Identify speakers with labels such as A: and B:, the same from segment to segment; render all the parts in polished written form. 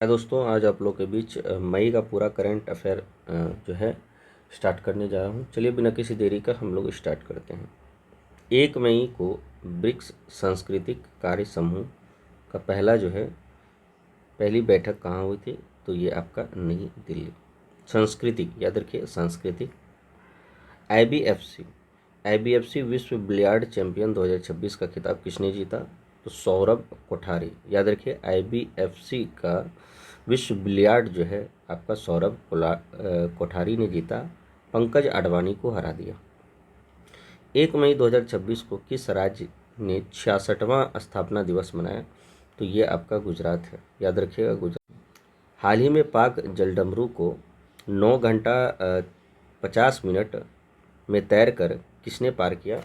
A: दोस्तों, आज आप लोग के बीच मई का पूरा करंट अफेयर जो है स्टार्ट करने जा रहा हूँ। चलिए बिना किसी देरी का हम लोग स्टार्ट करते हैं। 1 मई को ब्रिक्स सांस्कृतिक कार्य समूह का पहली बैठक कहाँ हुई थी? तो ये आपका नई दिल्ली। सांस्कृतिक याद रखिए, सांस्कृतिक। आईबीएफसी विश्व बिलियर्ड चैंपियन 2026 का खिताब किसने जीता? तो सौरभ कोठारी। याद रखिए, आईबीएफसी का विश्व बिलियर्ड जो है आपका सौरभ कोठारी ने जीता, पंकज अडवाणी को हरा दिया। 1 मई 2026 को किस राज्य ने 66वां स्थापना दिवस मनाया? तो ये आपका गुजरात है। याद रखिएगा, गुजरात। हाल ही में पाक जलडमरू को 9 घंटा 50 मिनट में तैर कर किसने पार किया?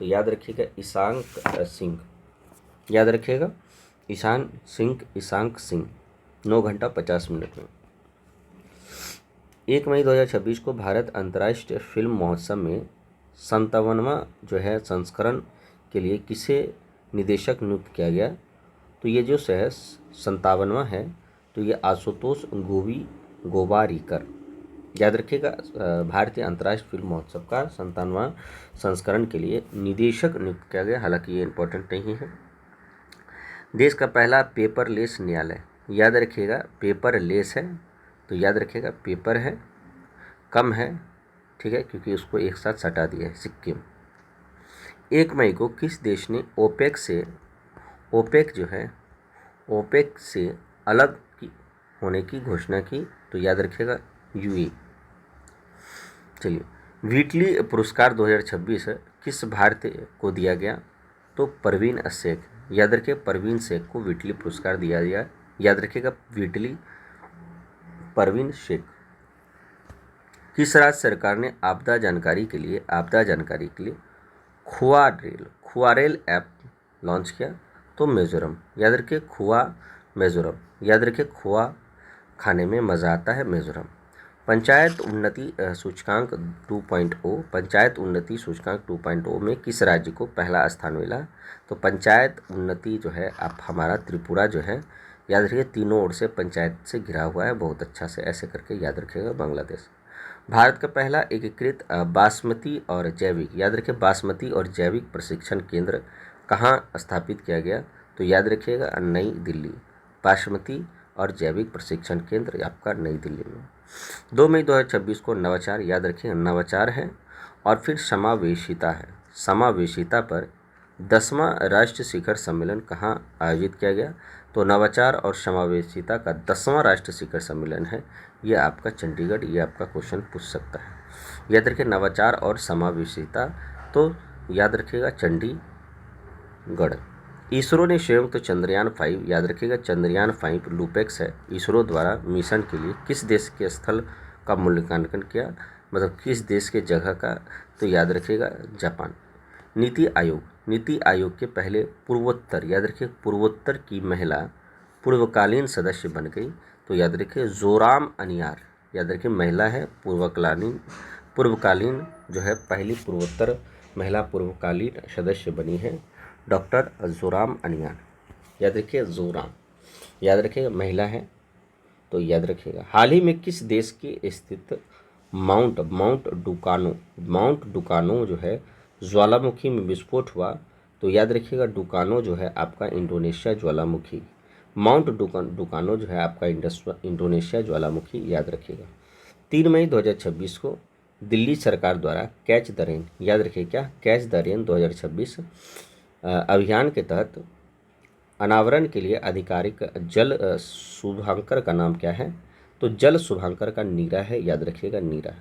A: तो याद रखिएगा, ईशांक सिंह। याद रखिएगा, ईशांक सिंह 9 घंटा 50 मिनट में। 1 मई 2026 को भारत अंतर्राष्ट्रीय फिल्म महोत्सव में 57वां जो है संस्करण के लिए किसे निदेशक नियुक्त किया गया? तो ये जो है 57वां है, तो ये आशुतोष गोवारिकर। याद रखिएगा, भारतीय अंतर्राष्ट्रीय फिल्म महोत्सव का 57वां संस्करण के लिए निदेशक नियुक्त किया गया। हालांकि ये इम्पोर्टेंट नहीं है। देश का पहला पेपरलेस न्यायालय। याद रखिएगा, पेपरलेस है तो याद रखिएगा पेपर है, कम है, ठीक है, क्योंकि उसको एक साथ सटा दिया है, सिक्किम। 1 मई को किस देश ने ओपेक से अलग होने की घोषणा की? तो याद रखिएगा, यूएई। चलिए, व्हिटली पुरस्कार 2026 किस भारतीय को दिया गया? तो परवीन शेख। याद रखिए, परवीन शेख को व्हिटली पुरस्कार दिया गया। याद रखिएगा, परवीन शेख। किस राज्य सरकार ने आपदा जानकारी के लिए खुआरेल ऐप लॉन्च किया? तो मिजोरम। याद रखिए, मिजोरम। याद रखिए, खुआ खाने में मज़ा आता है, मिजोरम। पंचायत उन्नति सूचकांक 2.0 में किस राज्य को पहला स्थान मिला? तो पंचायत उन्नति जो है आप हमारा त्रिपुरा जो है, याद रखिए, तीनों ओर से पंचायत से घिरा हुआ है बहुत अच्छा से, ऐसे करके याद रखिएगा। बांग्लादेश। भारत का पहला एकीकृत बासमती और जैविक, याद रखिए, बासमती और जैविक प्रशिक्षण केंद्र कहाँ स्थापित किया गया? तो याद रखिएगा, नई दिल्ली। बासमती और जैविक प्रशिक्षण केंद्र आपका नई दिल्ली में। 2 मई 2026 को नवाचार। याद रखिए, नवाचार है और फिर समावेशिता है। समावेशिता पर 10वां राष्ट्रीय शिखर सम्मेलन कहाँ आयोजित किया गया? तो नवाचार और समावेशिता का 10वां राष्ट्रीय शिखर सम्मेलन है, ये आपका चंडीगढ़। ये आपका क्वेश्चन पूछ सकता है। याद रखिए, नवाचार और समावेशिता, तो याद रखिएगा चंडीगढ़। इसरो ने संयुक्त चंद्रयान 5, याद रखिएगा, चंद्रयान 5 लूपेक्स है, इसरो द्वारा मिशन के लिए किस देश के स्थल का मूल्यांकन किया? मतलब किस देश के जगह का? तो याद रखिएगा, जापान। नीति आयोग के पहले पूर्वोत्तर, याद रखिए, पूर्वोत्तर की महिला पूर्वकालीन सदस्य बन गई। तो याद रखिए, जोराम अनियार। याद रखिए, महिला है, पूर्वकालीन जो है पहली पूर्वोत्तर महिला पूर्वकालीन सदस्य बनी है, डॉक्टर जोराम अनियार। याद रखिए, जोराम। याद रखिएगा, महिला है, तो याद रखिएगा। हाल ही में किस देश की स्थित माउंट डुकानो जो है ज्वालामुखी में विस्फोट हुआ? तो याद रखिएगा, डुकानो जो है आपका इंडोनेशिया ज्वालामुखी। माउंट डुकानो जो है आपका इंडोनेशिया ज्वालामुखी, याद रखिएगा। 3 मई 2026 को दिल्ली सरकार द्वारा कैच द रेन, याद रखिए क्या, कैच द रेन 2026 अभियान के तहत अनावरण के लिए आधिकारिक जल शुभांकर का नाम क्या है? तो जल शुभांकर का नीरा है। याद रखिएगा, नीरा।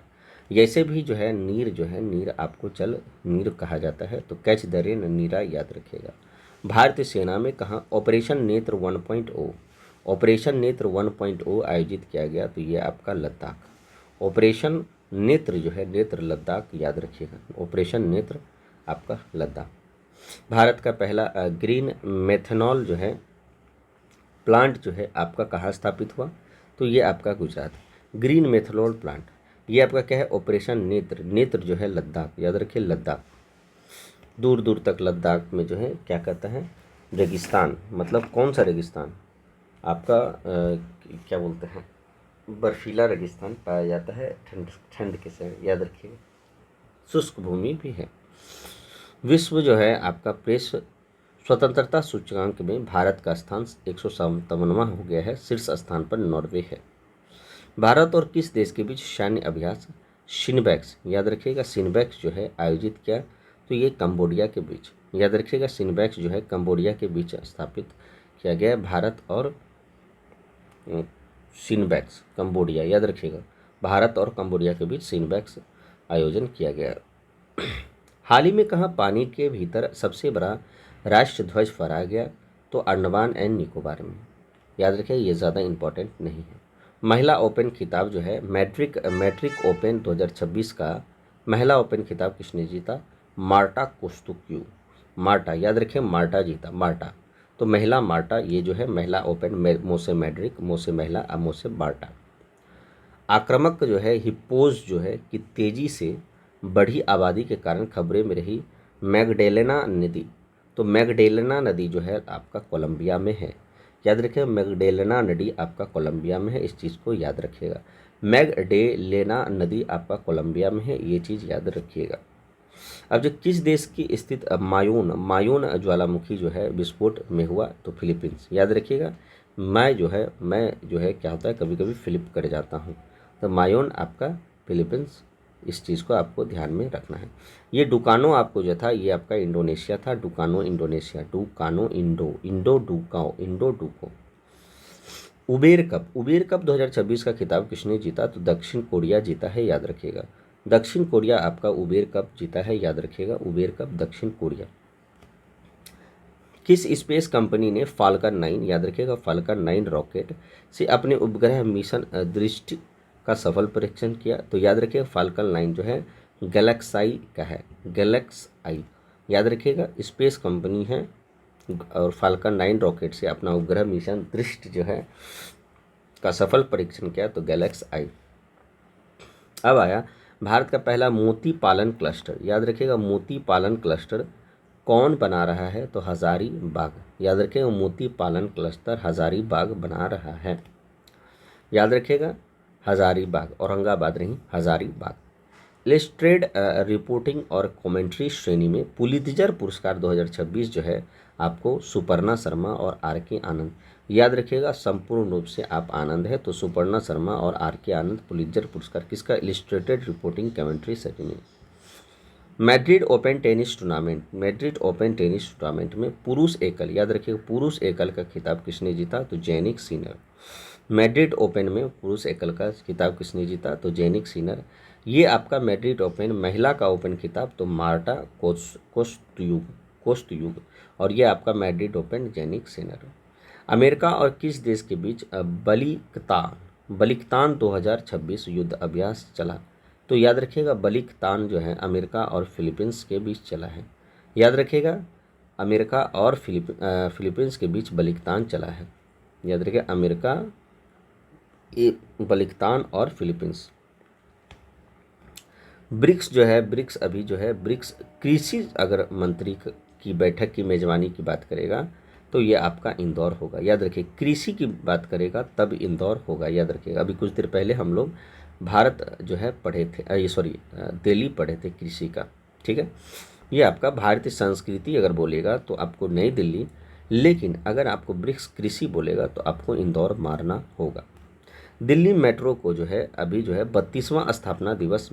A: जैसे भी जो है नीर आपको जल नीर कहा जाता है, तो कैच द रेन नीरा, याद रखिएगा। भारतीय सेना में कहाँ ऑपरेशन नेत्र 1.0 आयोजित किया गया? तो ये आपका लद्दाख। ऑपरेशन नेत्र जो है, नेत्र लद्दाख, याद रखिएगा, ऑपरेशन नेत्र आपका लद्दाख। भारत का पहला ग्रीन मेथनॉल जो है प्लांट जो है आपका कहाँ स्थापित हुआ? तो ये आपका गुजरात। ग्रीन मेथनॉल प्लांट, ये आपका क्या है? ऑपरेशन नेत्र जो है लद्दाख, याद रखिए, लद्दाख। दूर दूर तक लद्दाख में जो है क्या कहता है? रेगिस्तान। मतलब कौन सा रेगिस्तान? आपका क्या बोलते हैं, बर्फीला रेगिस्तान पाया जाता है ठंड ठंड के समय, याद रखिए। शुष्क भूमि भी है। विश्व जो है आपका प्रेस स्वतंत्रता सूचकांक में भारत का स्थान 157वां हो गया है। शीर्ष स्थान पर नॉर्वे है। भारत और किस देश के बीच सैन्य अभ्यास सिनबैक्स, याद रखिएगा, सिनबैक्स जो है आयोजित किया, तो ये कंबोडिया के बीच, याद रखिएगा, सिनबैक्स जो है कंबोडिया के बीच स्थापित किया गया है। भारत और सिनबैक्स कंबोडिया, याद रखिएगा, भारत और कंबोडिया के बीच सिनबैक्स आयोजन किया गया। हाल ही में कहाँ पानी के भीतर सबसे बड़ा राष्ट्र ध्वज फहराया गया, तो अंडमान एंड निकोबार में, याद रखिए, ये ज़्यादा इम्पोर्टेंट नहीं है। महिला ओपन खिताब जो है मैट्रिक ओपन 2026 का महिला ओपन खिताब किसने जीता, मार्टा कोस्टुक्यू, मार्टा, याद रखिए, मार्टा जीता, मार्टा। तो महिला मार्टा, ये जो है महिला ओपन, मोसे मैड्रिक, मोसे महिला, अब मोसे मार्टा। आक्रामक जो है हिप्पोज जो है कि तेजी से बढ़ी आबादी के कारण खबरें में रही मैगडेलेना नदी, तो मैगडेलेना नदी जो है आपका कोलंबिया में है, याद रखिएगा, मैगडेलेना नदी आपका कोलंबिया में है, इस चीज़ को याद रखिएगा। मैगडेलेना नदी आपका कोलंबिया में है, ये चीज़ याद रखिएगा। अब जो किस देश की स्थित मायून ज्वालामुखी जो है विस्फोट में हुआ, तो फिलीपींस, याद रखिएगा। मैं जो है क्या होता है, कभी कभी फ्लिप कर जाता हूँ, तो मायून आपका फिलीपींस, इस चीज़ को आपको ध्यान में रखना है। ये डुकानो आपको जो था, ये आपका इंडोनेशिया था, डुकानो इंडोनेशिया, डुकानो इंडो डुको। उबेर कप 2026 का खिताब किसने जीता, तो दक्षिण कोरिया जीता है, याद रखिएगा, दक्षिण कोरिया आपका उबेर कप जीता है, याद रखिएगा, उबेर कप दक्षिण कोरिया। किस स्पेस कंपनी ने फाल्कन 9, याद रखिएगा, फाल्कन 9 रॉकेट से अपने उपग्रह मिशन दृष्टि का सफल परीक्षण किया, तो याद रखिएगा, फाल्कन 9 जो है गैलेक्साई का है, गैलेक्साई, याद रखिएगा, स्पेस कंपनी है, और फाल्कन 9 रॉकेट से अपना उपग्रह मिशन दृष्टि जो है का सफल परीक्षण किया, तो गैलेक्साई। अब आया भारत का पहला मोती पालन क्लस्टर, याद रखिएगा, मोती पालन क्लस्टर कौन बना रहा है, तो हजारीबाग, याद रखिएगा, मोती पालन क्लस्टर हजारीबाग बना रहा है, याद रखिएगा, हजारीबाग, औरंगाबाद नहीं, हजारीबाग। इलस्ट्रेटेड रिपोर्टिंग और कमेंट्री श्रेणी में पुलित्जर पुरस्कार 2026 जो है आपको सुपर्णा शर्मा और आर के आनंद, याद रखिएगा, संपूर्ण रूप से आप आनंद है, तो सुपर्णा शर्मा और आर के आनंद पुलित्जर पुरस्कार किसका, इलस्ट्रेटेड रिपोर्टिंग कमेंट्री श्रेणी। मैड्रिड ओपन टेनिस टूर्नामेंट में पुरुष एकल, याद रखिएगा, पुरुष एकल का खिताब किसने जीता, तो जैनिक सिनर। मैड्रिड ओपन में पुरुष एकल का खिताब किसने जीता, तो जैनिक सिनर। ये आपका मैड्रिड ओपन महिला का ओपन खिताब, तो मार्टा कोस्टयुग, और ये आपका Madrid open Jannik Sinner. America और किस देश के बीच बलिकतान 2026 युद्ध अभ्यास चला, तो याद रखिएगा, बलिकतान जो है अमेरिका और फिलीपींस के बीच चला है, याद रखिएगा, अमेरिका और फिलीपींस के बीच बलिकतान चला है, याद रखिएगा, अमेरिका, बलिकतान और फिलीपींस। ब्रिक्स जो है, ब्रिक्स अभी जो है, ब्रिक्स कृषि अगर मंत्री की बैठक की मेजबानी की बात करेगा, तो ये आपका इंदौर होगा, याद रखिए, कृषि की बात करेगा तब इंदौर होगा, याद रखिएगा। अभी कुछ देर पहले हम लोग भारत जो है पढ़े थे, ये सॉरी दिल्ली पढ़े थे कृषि का, ठीक है। ये आपका भारतीय संस्कृति अगर बोलेगा तो आपको नई दिल्ली, लेकिन अगर आपको ब्रिक्स कृषि बोलेगा तो आपको इंदौर मारना होगा। दिल्ली मेट्रो को जो है अभी जो है 32वां स्थापना दिवस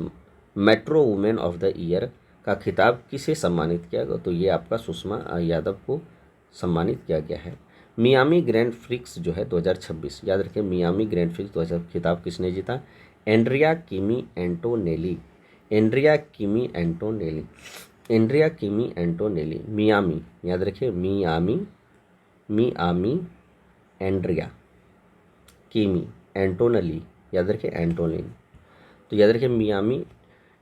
A: metro women of the year का खिताब किसे सम्मानित किया गया, तो ये आपका सुषमा यादव को सम्मानित किया गया है। मियामी ग्रैंड प्रिक्स जो है 2026, याद रखें, मियामी ग्रैंड प्रिक्स 2000 खिताब किसने जीता, Andrea Kimi Antonelli, Andrea Kimi Antonelli, Andrea Kimi Antonelli, Miami, याद रखिए, मियामी, एंड्रिया किमी एंटोनेली, याद रखिए, एंटोनेली, तो याद रखिए मियामी,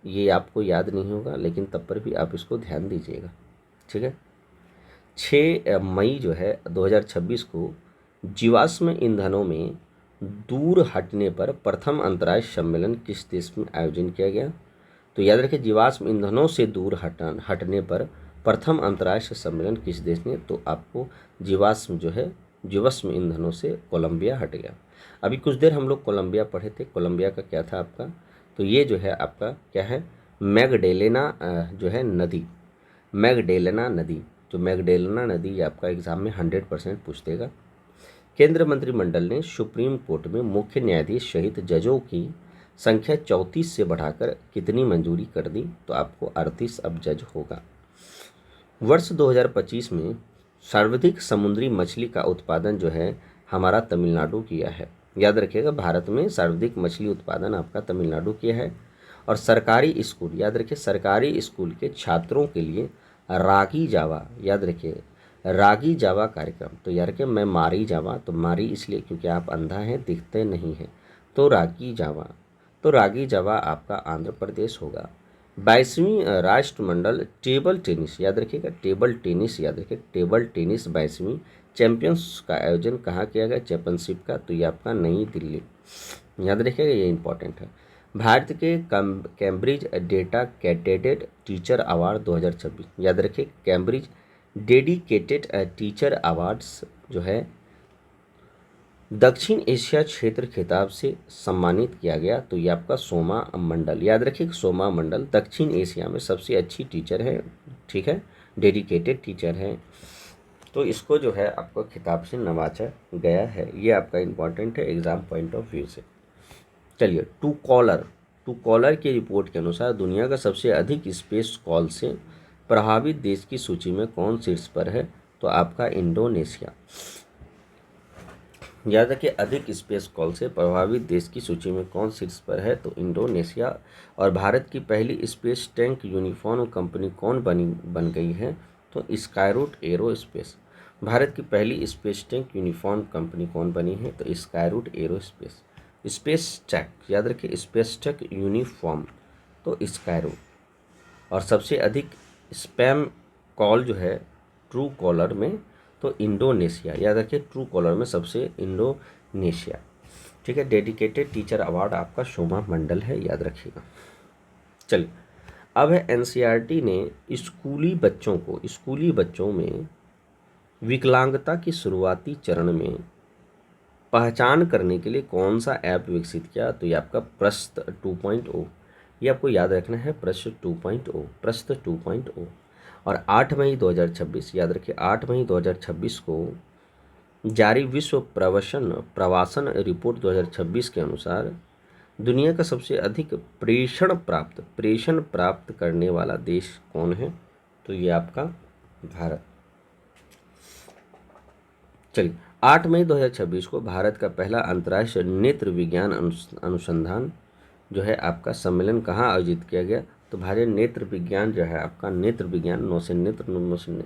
A: ये आपको याद नहीं होगा लेकिन तब पर भी आप इसको ध्यान दीजिएगा, ठीक है। 6 मई जो है 2026 को जीवाश्म ईंधनों में दूर हटने पर प्रथम अंतर्राष्ट्रीय सम्मेलन किस देश में आयोजन किया गया, तो याद रखिए, जीवाश्म ईंधनों से दूर हटने पर प्रथम अंतर्राष्ट्रीय सम्मेलन किस देश ने, तो आपको जीवाश्म ईंधनों से कोलंबिया हट गया। अभी कुछ देर हम लोग कोलंबिया पढ़े थे, कोलंबिया का क्या था आपका, तो ये जो है आपका क्या है, मैगडेलेना जो है नदी, मैगडेलेना नदी, जो मैगडेलेना नदी ये आपका एग्जाम में 100% पूछ देगा। केंद्र मंत्रिमंडल ने सुप्रीम कोर्ट में मुख्य न्यायाधीश सहित जजों की संख्या 34 से बढ़ाकर कितनी मंजूरी कर दी, तो आपको 38 अब जज होगा। वर्ष 2025 में सर्वाधिक समुद्री मछली का उत्पादन जो है हमारा तमिलनाडु किया है। याद रखिएगा, भारत में सर्वाधिक मछली उत्पादन आपका तमिलनाडु किया है। और सरकारी स्कूल, याद रखिए सरकारी स्कूल के छात्रों के लिए रागी जावा, याद रखिए रागी जावा कार्यक्रम, तो यार के मैं मारी जावा, तो मारी इसलिए क्योंकि आप अंधा हैं, दिखते नहीं हैं, तो रागी जावा, तो रागी जावा आपका आंध्र प्रदेश होगा। 22वीं राष्ट्रमंडल टेबल टेनिस, याद रखिएगा टेबल टेनिस, याद रखिए टेबल टेनिस 22वीं चैंपियंस का आयोजन कहाँ किया गया, चैंपियनशिप का, तो ये आपका नई दिल्ली, याद रखिएगा ये इंपॉर्टेंट है। भारत के कैम्ब्रिज डेटा कैटेटेड टीचर अवार्ड 2026, याद रखिए कैम्ब्रिज डेडिकेटेड टीचर अवार्ड्स जो है दक्षिण एशिया क्षेत्र खिताब से सम्मानित किया गया, तो ये आपका सोमा मंडल, याद रखिए सोमा मंडल दक्षिण एशिया में सबसे अच्छी टीचर है, ठीक है, डेडिकेटेड टीचर है, तो इसको जो है आपको खिताब से नवाजा गया है। ये आपका इम्पॉर्टेंट है एग्जाम पॉइंट ऑफ व्यू से। चलिए, टू कॉलर की रिपोर्ट के अनुसार दुनिया का सबसे अधिक स्पेस कॉल से प्रभावित देश की सूची में कौन शीर्ष पर है, तो आपका इंडोनेशिया। याद रखिए अधिक स्पेस कॉल से प्रभावित देश की सूची में कौन शीर्ष पर है, तो इंडोनेशिया। और भारत की पहली स्पेस टैंक यूनिफॉर्म कंपनी कौन बन गई है, तो स्काईरूट एरोस्पेस। भारत की पहली स्पेस टैंक यूनिफॉर्म कंपनी कौन बनी है, तो स्काईरूट एरोस्पेस। स्पेस टैक, याद रखिए स्पेस टैक यूनिफॉर्म, तो स्काईरूट। और सबसे अधिक स्पैम कॉल जो है ट्रू कॉलर में, तो इंडोनेशिया, याद रखिए ट्रू कॉलर में सबसे इंडोनेशिया, ठीक है। डेडिकेटेड टीचर अवार्ड आपका सोमा मंडल है, याद रखिएगा। चलिए, अब है एनसीईआरटी ने स्कूली बच्चों में विकलांगता की शुरुआती चरण में पहचान करने के लिए कौन सा ऐप विकसित किया, तो ये आपका प्रस्त 2.0, ये आपको याद रखना है, प्रस्त 2.0। और 8 मई 2026, याद रखिए 8 मई 2026 को जारी विश्व प्रवासन रिपोर्ट 2026 के अनुसार दुनिया का सबसे अधिक प्रेषण प्राप्त करने वाला देश कौन है, तो ये आपका भारत। चलिए, 8 मई 2026 को भारत का पहला अंतर्राष्ट्रीय नेत्र विज्ञान अनुसंधान जो है आपका सम्मेलन कहाँ आयोजित किया गया, तो भारतीय नेत्र विज्ञान जो है आपका नेत्र विज्ञान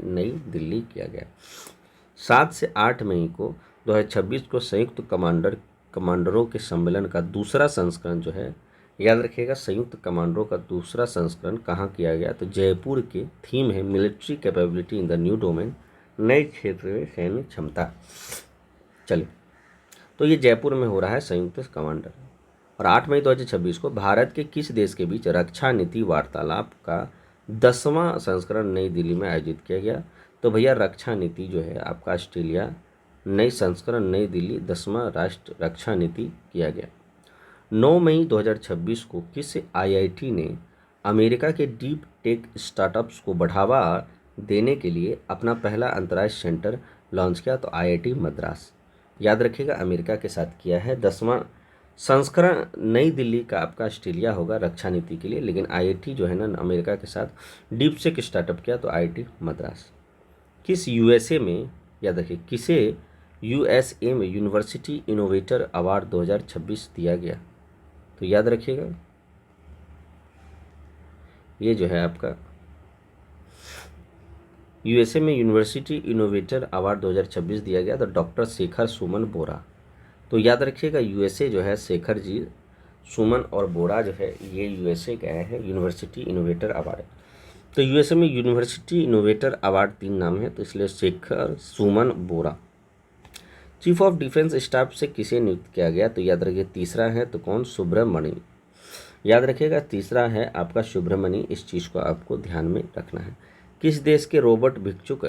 A: नई दिल्ली किया गया। 7 से 8 मई को 2026 को संयुक्त कमांडरों के सम्मेलन का दूसरा संस्करण जो है, याद रखिएगा संयुक्त कमांडरों का दूसरा संस्करण कहाँ किया गया, तो जयपुर के। थीम है military capability in the new domain, नए क्षेत्र में सैन्य क्षमता। चलिए, तो ये जयपुर में हो रहा है संयुक्त कमांडर। और 8 मई 2026 को भारत के किस देश के बीच रक्षा नीति वार्तालाप का 10वां संस्करण नई दिल्ली में आयोजित किया गया, तो भैया रक्षा नीति जो है आपका ऑस्ट्रेलिया, नई संस्करण नई दिल्ली 10वां राष्ट्र रक्षा नीति किया गया। 9 मई 2026 को किस आईआईटी ने अमेरिका के डीप टेक स्टार्टअप्स को बढ़ावा देने के लिए अपना पहला अंतर्राष्ट्रीय सेंटर लॉन्च किया, तो आईआईटी मद्रास। याद रखिएगा अमेरिका के साथ किया है। 10वां संस्करण नई दिल्ली का आपका ऑस्ट्रेलिया होगा रक्षा नीति के लिए, लेकिन आईआईटी जो है ना अमेरिका के साथ डीप टेक स्टार्टअप किया, तो आईआईटी मद्रास। किस यूएसए में, याद रखिए किसे यूएसए में यूनिवर्सिटी इनोवेटर अवार्ड 2026 दिया गया, तो याद रखिएगा ये जो है आपका यूएसए में यूनिवर्सिटी इनोवेटर अवार्ड 2026 दिया गया, तो डॉक्टर शेखर सुमन बोरा। तो याद रखिएगा यूएसए जो है शेखर जी सुमन और बोरा जो है ये यूएसए गए हैं यूनिवर्सिटी इनोवेटर अवार्ड। तो यूएसए में यूनिवर्सिटी इनोवेटर अवार्ड 3 नाम है, तो इसलिए शेखर सुमन बोरा। चीफ ऑफ डिफेंस स्टाफ से किसे नियुक्त किया गया, तो याद रखिए तीसरा है, तो कौन, सुब्रमणि। याद रखिएगा तीसरा है आपका सुब्रमणि, इस चीज़ को आपको ध्यान में रखना है। किस देश के रॉबर्ट भिक्षुक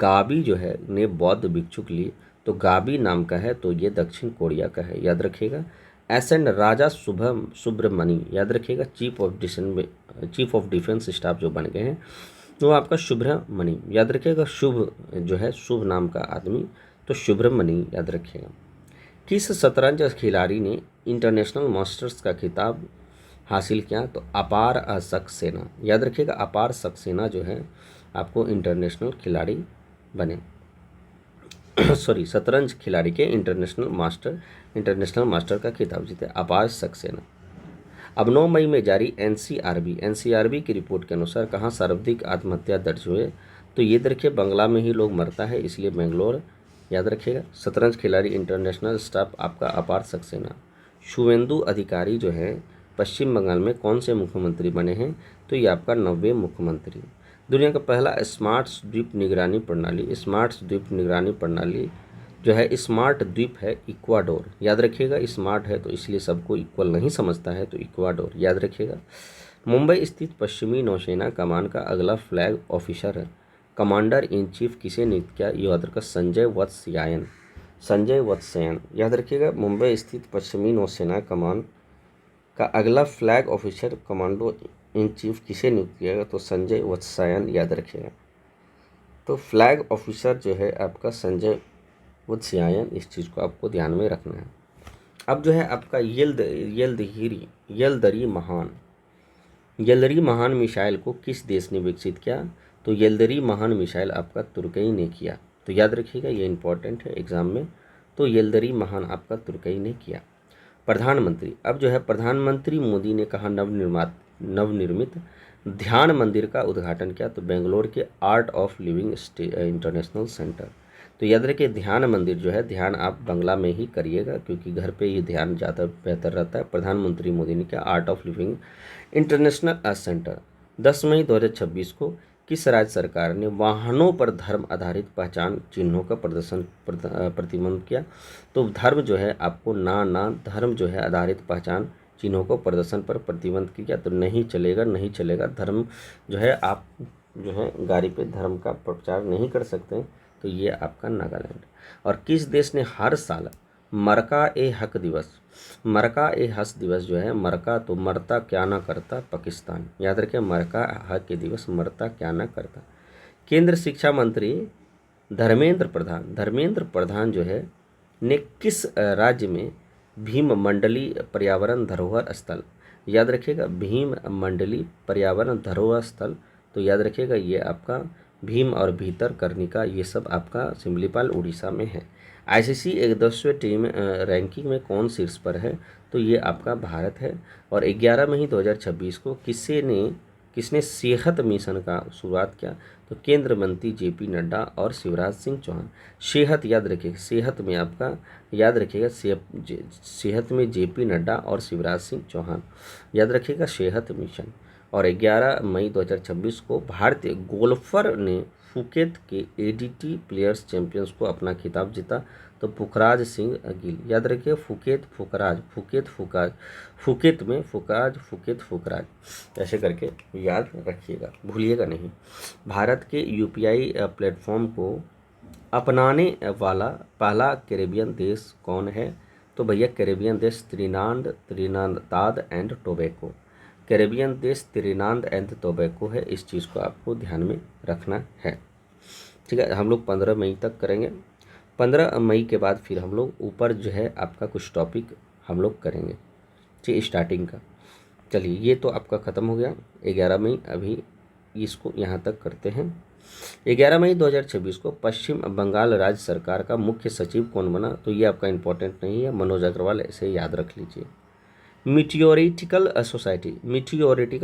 A: गाबी जो है ने बौद्ध भिक्षुक लिए, तो तो गाबी नाम का है, तो ये दक्षिण कोरिया का है, याद रखिएगा। एसएन राजा सुब्रमणि, याद रखिएगा, चीफ ऑफ डिफेंस स्टाफ जो बन गए हैं, तो आपका सुब्रमणि, याद रखिएगा। शुभ जो है, शुभ नाम का आदमी, तो सुब्रमणि, याद रखिएगा। किस शतरंज खिलाड़ी ने इंटरनेशनल मास्टर्स का खिताब हासिल किया? तो अपार सक्सेना, याद रखिएगा। अपार सक्सेना जो है आपको इंटरनेशनल खिलाड़ी बने सॉरी, शतरंज खिलाड़ी के इंटरनेशनल मास्टर का खिताब जीते अपार सक्सेना। अब 9 मई में जारी एनसीआरबी की रिपोर्ट के अनुसार कहाँ सर्वाधिक आत्महत्या दर्ज हुए? तो ये देखिए, बंगला में ही लोग मरता है, इसलिए बेंगलोर, याद रखिएगा। शतरंज खिलाड़ी इंटरनेशनल स्टाफ आपका अपार सक्सेना। शुवेंदु अधिकारी जो है पश्चिम बंगाल में कौन से मुख्यमंत्री बने हैं? तो ये आपका 90वें मुख्यमंत्री। दुनिया का पहला स्मार्ट द्वीप निगरानी प्रणाली जो है स्मार्ट द्वीप है इक्वाडोर, याद रखिएगा। स्मार्ट है तो इसलिए सबको इक्वल नहीं समझता है, तो इक्वाडोर, याद रखिएगा। मुंबई स्थित पश्चिमी नौसेना कमान का अगला flag officer commander in chief किसे नियुक्त किया? याद रखा, संजय वत्सयान, याद रखिएगा। मुंबई स्थित पश्चिमी नौसेना कमान का अगला flag officer commando in chief किसे नियुक्त किया गया? तो संजय वत्सयान, याद रखिएगा। तो फ्लैग ऑफिसर जो है आपका संजय वत्सयान, इस चीज़ को आपको ध्यान में रखना है। अब जो है आपका येल्दरी महान मिसाइल को किस देश ने विकसित किया? तो येल्दरी महान मिसाइल आपका तुर्की ने किया, तो याद रखिएगा, ये इंपॉर्टेंट है एग्जाम में। तो येल्दरी महान आपका तुर्की ने किया। प्रधानमंत्री, अब जो है प्रधानमंत्री मोदी ने कहा नवनिर्मित ध्यान मंदिर का उद्घाटन किया? तो बेंगलोर के art of living international centre. तो याद रखिए, ध्यान मंदिर जो है, ध्यान आप बंगला में ही करिएगा क्योंकि घर पे ये ध्यान ज़्यादा बेहतर रहता है। प्रधानमंत्री मोदी ने किया art of living international centre. 10 मई 2026 को किस राज्य सरकार ने वाहनों पर धर्म आधारित पहचान चिन्हों का प्रतिबंध किया? तो धर्म जो है आपको धर्म जो है आधारित पहचान चिन्हों को प्रदर्शन पर प्रतिबंध किया, तो नहीं चलेगा। धर्म जो है, आप जो है गाड़ी पे धर्म का प्रचार नहीं कर सकते, तो ये आपका नागालैंड। और किस देश ने हर साल मरका ए हक दिवस जो है, मरका तो मरता क्या ना करता पाकिस्तान, याद रखिए, मरका हक के दिवस, मरता क्या ना करता। केंद्र शिक्षा मंत्री धर्मेंद्र प्रधान जो है ने किस राज्य में भीम मंडली पर्यावरण धरोहर स्थल, याद रखिएगा, भीम मंडली पर्यावरण धरोहर स्थल, तो याद रखिएगा ये आपका भीम और भीतरकनिका, ये सब आपका सिमलीपाल उड़ीसा में है। आईसीसी 10वें टीम रैंकिंग में कौन शीर्ष पर है? तो ये आपका भारत है। और 11 मई 2026 को किसने सेहत मिशन का शुरुआत किया? तो केंद्र मंत्री जेपी नड्डा और शिवराज सिंह चौहान। सेहत, याद रखिएगा, सेहत में आपका, याद रखिएगा, सेहत में जेपी नड्डा और शिवराज सिंह चौहान, याद रखिएगा, सेहत मिशन। और 11 मई 2026 को भारतीय गोल्फर ने फुकेत के एडीटी प्लेयर्स चैंपियंस को अपना खिताब जीता? तो पुखराज सिंह गिल, याद रखिए, फुकेत ऐसे करके याद रखिएगा, भूलिएगा नहीं। भारत के यूपीआई प्लेटफॉर्म को अपनाने वाला पहला कैरेबियन देश कौन है? तो भैया कैरेबियन देश त्रिनिदाद एंड टोबैको, कैरेबियन देश त्रिनिदाद एंड टोबैको है, इस चीज़ को आपको ध्यान में रखना है। ठीक है, हम लोग 15 मई तक करेंगे। 15 मई के बाद फिर हम लोग ऊपर जो है आपका कुछ टॉपिक हम लोग करेंगे, ठीक, स्टार्टिंग का। चलिए, ये तो आपका ख़त्म हो गया 11 मई, अभी इसको यहाँ तक करते हैं। 11 मई 2026 को पश्चिम बंगाल राज्य सरकार का मुख्य सचिव कौन बना? तो ये आपका इंपॉर्टेंट नहीं है, मनोज अग्रवाल, ऐसे याद रख लीजिए। मीटियोरिटिकल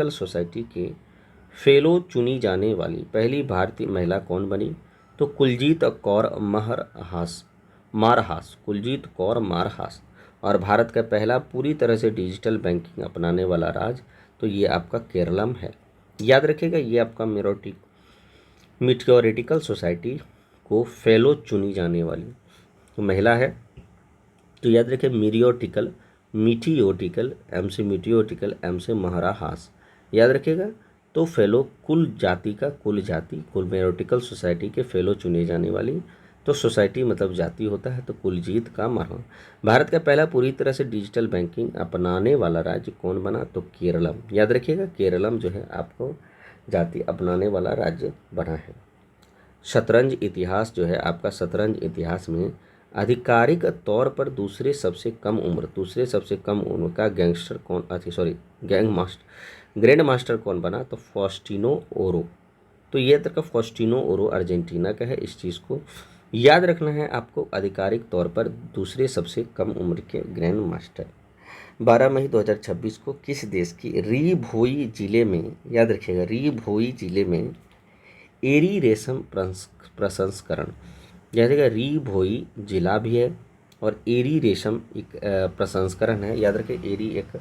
A: सोसाइटी के फेलो चुनी जाने वाली पहली भारतीय महिला कौन बनी? तो कुलजीत कौर मारहास। और भारत का पहला पूरी तरह से डिजिटल बैंकिंग अपनाने वाला राज्य, तो ये आपका केरलम है, याद रखिएगा। ये आपका मीटियोरिटिकल सोसाइटी को फेलो चुनी जाने वाली महिला है, तो याद रखिए, मीटियोटिकल एम से महाराहास, याद रखिएगा। तो फेलो कुल जाति मेरोटिकल सोसाइटी के फेलो चुने जाने वाली तो सोसाइटी मतलब जाति होता है, तो कुलजीत का मरण। भारत का पहला पूरी तरह से डिजिटल बैंकिंग अपनाने वाला राज्य कौन बना, तो केरलम। याद रखिएगा केरलम जो है आपको जाति अपनाने वाला राज्य बना है। शतरंज इतिहास जो है आपका, शतरंज इतिहास में आधिकारिक तौर पर दूसरे सबसे कम उम्र का गैंगस्टर कौन, ग्रैंड मास्टर कौन बना, तो फॉस्टिनो ओरो। तो ये तरह का फॉस्टिनो ओरो अर्जेंटीना का है। इस चीज़ को याद रखना है आपको, आधिकारिक तौर पर दूसरे सबसे कम उम्र के ग्रैंड मास्टर। 12 मई 2026 को किस देश की री भोई जिले में, याद रखिएगा री भोई जिले में एरी रेशम प्रसंस्करण, जैसे री भोई जिला भी है और एरी रेशम एक प्रसंस्करण है। याद रखें एरी एक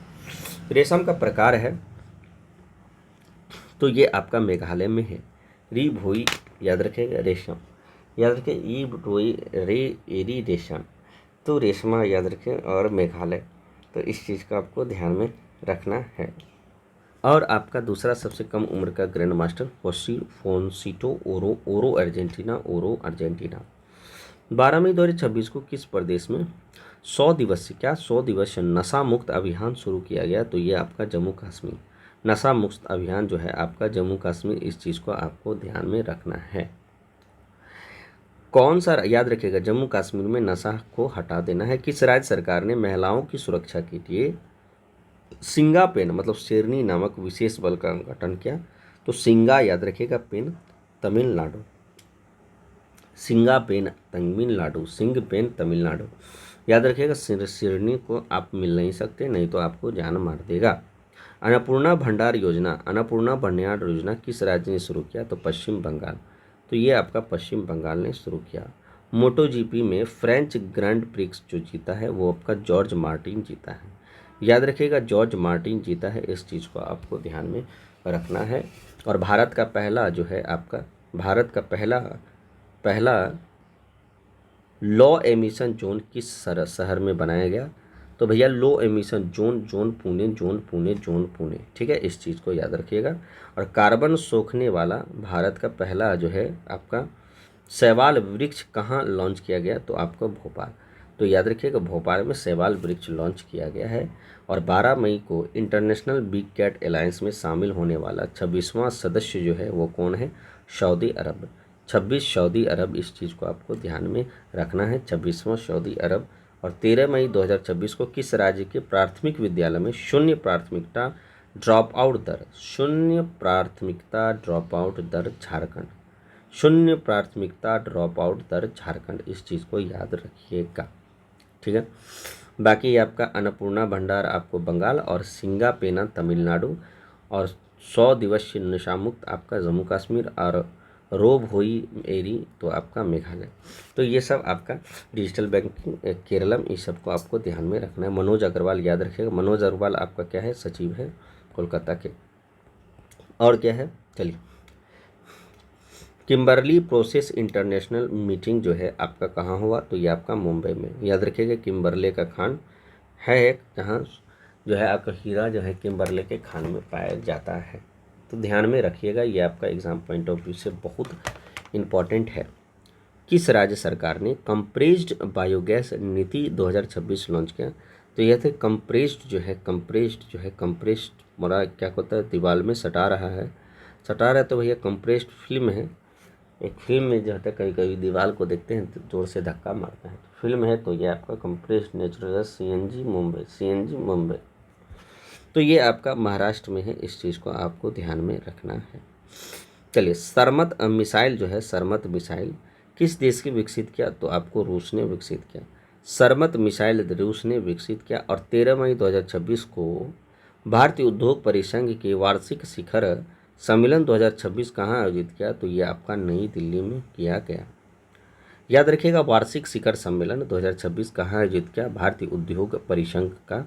A: रेशम का प्रकार है, तो ये आपका मेघालय में है। री भोई याद रखेगा रेशम, याद रखें ई भोई रे एरी रेशम, तो रेशमा याद रखें और मेघालय, तो इस चीज़ का आपको ध्यान में रखना है। और आपका दूसरा सबसे कम उम्र का ग्रैंड मास्टर फोंसिटो ओरो अर्जेंटीना। 12 मई 2026 को किस प्रदेश में 100 दिवसीय नशा मुक्त अभियान शुरू किया गया, तो ये आपका जम्मू कश्मीर। नशा मुक्त अभियान जो है आपका जम्मू कश्मीर, इस चीज़ को आपको ध्यान में रखना है। कौन सा, याद रखिएगा जम्मू कश्मीर में नशा को हटा देना है। किस राज्य सरकार ने महिलाओं की सुरक्षा के लिए सिंगा पेन मतलब शेरनी नामक विशेष बल का गठन किया, तो सिंगा याद रखिएगा पेन तमिलनाडु, सिंगा पेन तमिलनाडु, सिंग पेन तमिलनाडु। याद रखिएगा शेरनी को आप मिल नहीं सकते, नहीं तो आपको जान मार देगा। अन्नपूर्णा भंडार योजना किस राज्य ने शुरू किया, तो पश्चिम बंगाल, तो ये आपका पश्चिम बंगाल ने शुरू किया। मोटो जीपी में फ्रेंच ग्रैंड प्रिक्स जो जीता है वो आपका जॉर्ज मार्टिन जीता है। याद रखिएगा जॉर्ज मार्टिन जीता है, इस चीज़ को आपको ध्यान में रखना है। और भारत का पहला जो है आपका, भारत का पहला लो एमिशन जोन किस शहर में बनाया गया, तो भैया लो एमिशन जोन पुणे, ठीक है, इस चीज़ को याद रखिएगा। और कार्बन सोखने वाला भारत का पहला जो है आपका शैवाल वृक्ष कहाँ लॉन्च किया गया, तो आपको भोपाल, तो याद रखिएगा भोपाल में शैवाल वृक्ष लॉन्च किया गया है। और 12 मई को इंटरनेशनल बिग कैट अलायंस में शामिल होने वाला 26वां सदस्य जो है वो कौन है, सऊदी अरब। 26 सऊदी अरब, इस चीज़ को आपको ध्यान में रखना है, 26वां सऊदी अरब। और 13 मई 2026 को किस राज्य के प्राथमिक विद्यालय में शून्य प्राथमिकता ड्रॉप आउट दर झारखंड, शून्य प्राथमिकता ड्रॉप आउट दर झारखंड, इस चीज़ को याद रखिएगा, ठीक है। बाकी आपका अन्नपूर्णा भंडार आपको बंगाल और सिंगा पेना तमिलनाडु, और 100 दिवसीय नशा मुक्त आपका जम्मू कश्मीर, और रोब होई एरी तो आपका मेघालय। तो ये सब आपका डिजिटल बैंकिंग केरलम, इस सब को आपको ध्यान में रखना है। मनोज अग्रवाल याद रखिएगा, मनोज अग्रवाल आपका क्या है, सचिव है कोलकाता के। और क्या है, चलिए किम्बरली प्रोसेस इंटरनेशनल मीटिंग जो है आपका कहाँ हुआ, तो ये आपका मुंबई में। याद रखिएगा किम्बरले का खान है एक, जहाँ जो है आपका हीरा जो है किम्बरले के खान में पाया जाता है, तो ध्यान में रखिएगा, ये आपका एग्जाम पॉइंट ऑफ व्यू से बहुत इम्पॉर्टेंट है। किस राज्य सरकार ने कंप्रेस्ड बायोगैस नीति 2026 लॉन्च किया, तो यह थे कंप्रेस्ड जो है मोरा क्या होता है, दीवार में सटा रहा है, तो भैया कंप्रेस्ड फिल्म है। एक फिल्म में जो होता है कभी कभी दीवार को देखते हैं तो जोर से धक्का मारता है, तो फिल्म है, तो ये आपका compressed natural gas CNG Mumbai, तो ये आपका महाराष्ट्र में है, इस चीज़ को आपको ध्यान में रखना है। चलिए सरमत मिसाइल जो है, सरमत मिसाइल किस देश के विकसित किया, तो आपको रूस ने विकसित किया, सरमत मिसाइल रूस ने विकसित किया। और 13 मई 2026 को भारतीय उद्योग परिसंघ के वार्षिक शिखर सम्मेलन 2026 कहाँ आयोजित किया, तो ये आपका नई दिल्ली में किया गया। याद रखिएगा वार्षिक शिखर सम्मेलन 2026 कहाँ आयोजित किया, भारतीय उद्योग परिसंघ का,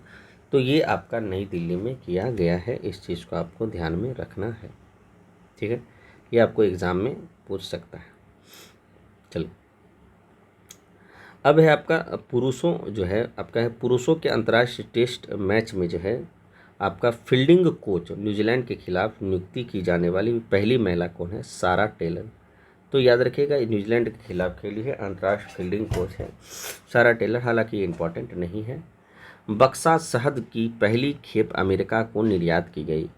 A: तो ये आपका नई दिल्ली में किया गया है, इस चीज़ को आपको ध्यान में रखना है, ठीक है, ये आपको एग्ज़ाम में पूछ सकता है। चलिए अब है आपका पुरुषों जो है आपका है पुरुषों के अंतर्राष्ट्रीय टेस्ट मैच में जो है आपका फील्डिंग कोच न्यूजीलैंड के खिलाफ नियुक्ति की जाने वाली पहली महिला कौन है, सारा टेलर। तो याद रखिएगा न्यूजीलैंड के खिलाफ खेली है, अंतर्राष्ट्रीय फील्डिंग कोच है सारा टेलर, हालांकि ये इंपॉर्टेंट नहीं है। बक्सा शहद की पहली खेप अमेरिका को निर्यात की गई,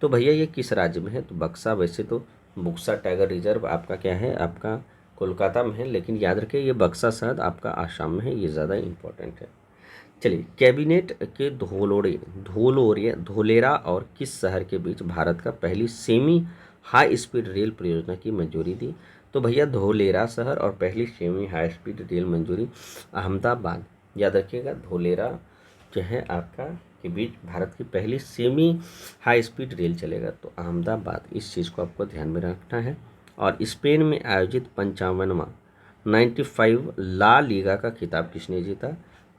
A: तो भैया ये किस राज्य में है? तो बक्सा वैसे तो बुक्सा टाइगर रिजर्व आपका क्या है, आपका कोलकाता में है, लेकिन याद रखिए ये बक्सा शहद आपका आसाम में है, ये ज़्यादा इंपॉर्टेंट है। चलिए, कैबिनेट के धोलेरा और किस शहर के बीच भारत का पहली सेमी हाई स्पीड रेल परियोजना की मंजूरी दी? तो भैया धोलेरा शहर और पहली सेमी हाई स्पीड रेल मंजूरी अहमदाबाद, याद रखिएगा धोलेरा जो है आपका के बीच भारत की पहली सेमी हाई स्पीड रेल चलेगा, तो अहमदाबाद, इस चीज़ को आपको ध्यान में रखना है। और स्पेन में आयोजित 55वां 95 ला लीगा का खिताब किसने जीता?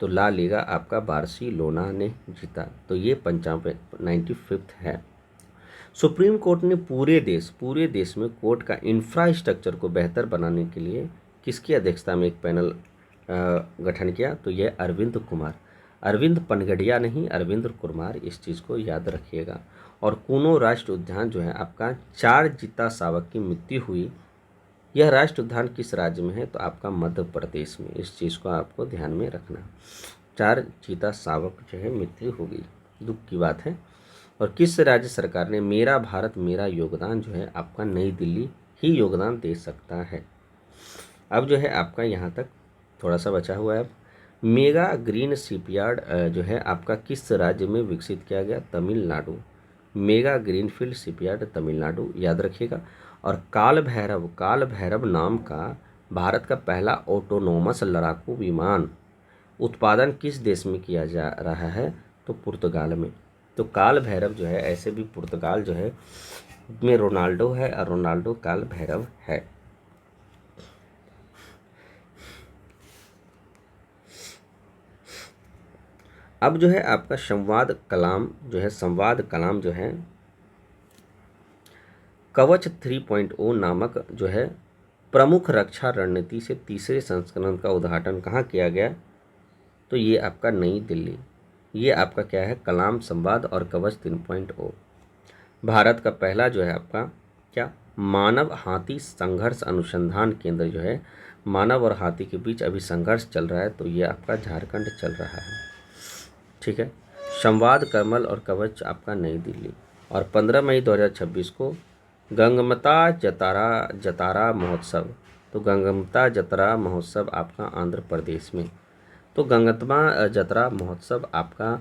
A: तो ला लीगा आपका बार्सिलोना ने जीता, तो ये 95 है। सुप्रीम कोर्ट ने पूरे देश में कोर्ट का इंफ्रास्ट्रक्चर को बेहतर बनाने के लिए किसकी अध्यक्षता में एक पैनल गठन किया? तो यह अरविंद पनगड़िया नहीं, अरविंद कुमार, इस चीज़ को याद रखिएगा। और कूनो राष्ट्रीय उद्यान जो है आपका 4 चीता शावक की मृत्यु हुई, यह राष्ट्रीय उद्यान किस राज्य में है? तो आपका मध्य प्रदेश में, इस चीज़ को आपको ध्यान में रखना। 4 चीता शावक जो है मृत्यु हो गई, दुख की बात है। और किस राज्य सरकार ने मेरा भारत मेरा योगदान जो है आपका नई दिल्ली ही योगदान दे सकता है? अब जो है आपका यहाँ तक थोड़ा सा बचा हुआ है। अब मेगा ग्रीन शिपयार्ड जो है आपका किस राज्य में विकसित किया गया? Tamil Nadu, mega greenfield shipyard Tamil Nadu, याद रखिएगा। और काल भैरव नाम का भारत का पहला ऑटोनोमस लड़ाकू विमान उत्पादन किस देश में किया जा रहा है? तो पुर्तगाल में। तो काल भैरव जो है, ऐसे भी पुर्तगाल जो है में रोनाल्डो है और रोनाल्डो काल भैरव है। अब जो है आपका संवाद कलाम जो है कवच 3.0 नामक जो है प्रमुख रक्षा रणनीति से तीसरे संस्करण का उद्घाटन कहाँ किया गया? तो ये आपका नई दिल्ली। ये आपका क्या है? कलाम संवाद और कवच 3.0 भारत का पहला जो है आपका क्या मानव हाथी संघर्ष अनुसंधान केंद्र जो है, मानव और हाथी के बीच अभी संघर्ष चल रहा है, तो ये आपका झारखंड चल रहा है, ठीक है। संवाद कमल और कवच आपका नई दिल्ली। और 15 मई 2026 को गंगमता जतारा महोत्सव, तो गंगमता जतरा महोत्सव आपका आंध्र प्रदेश में, तो गंगतमा जतरा महोत्सव आपका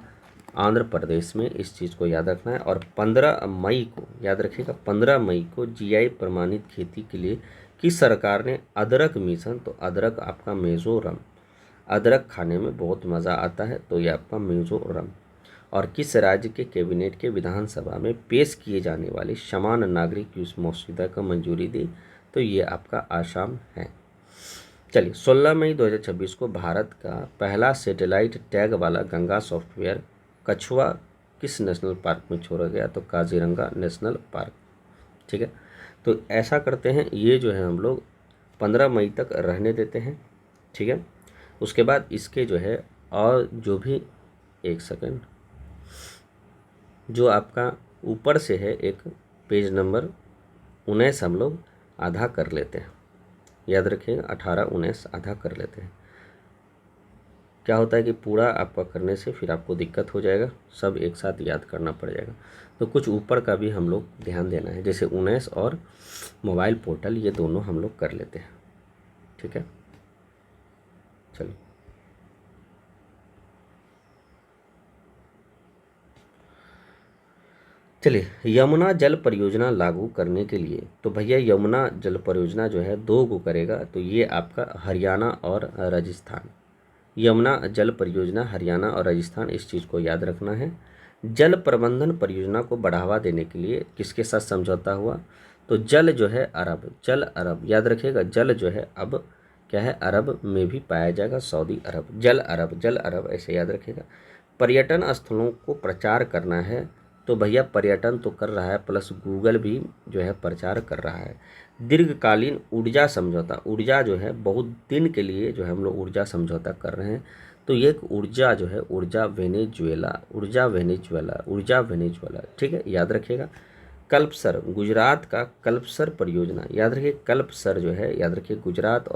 A: आंध्र प्रदेश में, इस चीज़ को याद रखना है। और 15 मई को याद रखिएगा, 15 मई को जीआई प्रमाणित खेती के लिए किस सरकार ने अदरक मिशन, तो अदरक आपका मिजोरम, अदरक खाने में बहुत मज़ा आता है, तो ये आपका मिजोरम। और किस राज्य के कैबिनेट के विधानसभा में पेश किए जाने वाले समान नागरिक मसौदा को मंजूरी दी? तो ये आपका आसाम है। चलिए, 16 मई 2026 को भारत का पहला सैटेलाइट टैग वाला गंगा सॉफ्टवेयर कछुआ किस नेशनल पार्क में छोड़ा गया? तो काजीरंगा नेशनल पार्क, ठीक है। तो ऐसा करते हैं, ये जो है हम लोग 15 मई तक रहने देते हैं, ठीक है। उसके बाद इसके जो है और जो भी, एक सेकंड, जो आपका ऊपर से है एक पेज नंबर 19 हम लोग आधा कर लेते हैं, याद रखिएगा 18 19 आधा कर लेते हैं। क्या होता है कि पूरा आपका करने से फिर आपको दिक्कत हो जाएगा, सब एक साथ याद करना पड़ जाएगा, तो कुछ ऊपर का भी हम लोग ध्यान देना है, जैसे 19 और मोबाइल पोर्टल, ये दोनों हम लोग कर लेते हैं, ठीक है। चलो, चलिए, यमुना जल परियोजना लागू करने के लिए, तो भैया यमुना जल परियोजना जो है 2 को करेगा, तो ये आपका हरियाणा और राजस्थान, यमुना जल परियोजना हरियाणा और राजस्थान, इस चीज़ को याद रखना है। जल प्रबंधन परियोजना को बढ़ावा देने के लिए किसके साथ समझौता हुआ? तो जल जो है अरब, याद रखिएगा, जल जो है अब क्या है, अरब में भी पाया जाएगा, सऊदी अरब, जल अरब ऐसे याद रखिएगा। पर्यटन स्थलों को प्रचार करना है, तो भैया पर्यटन तो कर रहा है, प्लस गूगल भी जो है प्रचार कर रहा है। दीर्घकालीन ऊर्जा समझौता, ऊर्जा जो है बहुत दिन के लिए जो है हम लोग ऊर्जा समझौता कर रहे हैं, तो ये एक ऊर्जा जो है ऊर्जा वेनेजुएला, ठीक है, याद रखिएगा। कल्पसर, गुजरात का कल्पसर परियोजना, याद रखिए कल्पसर जो है, याद रखिए गुजरात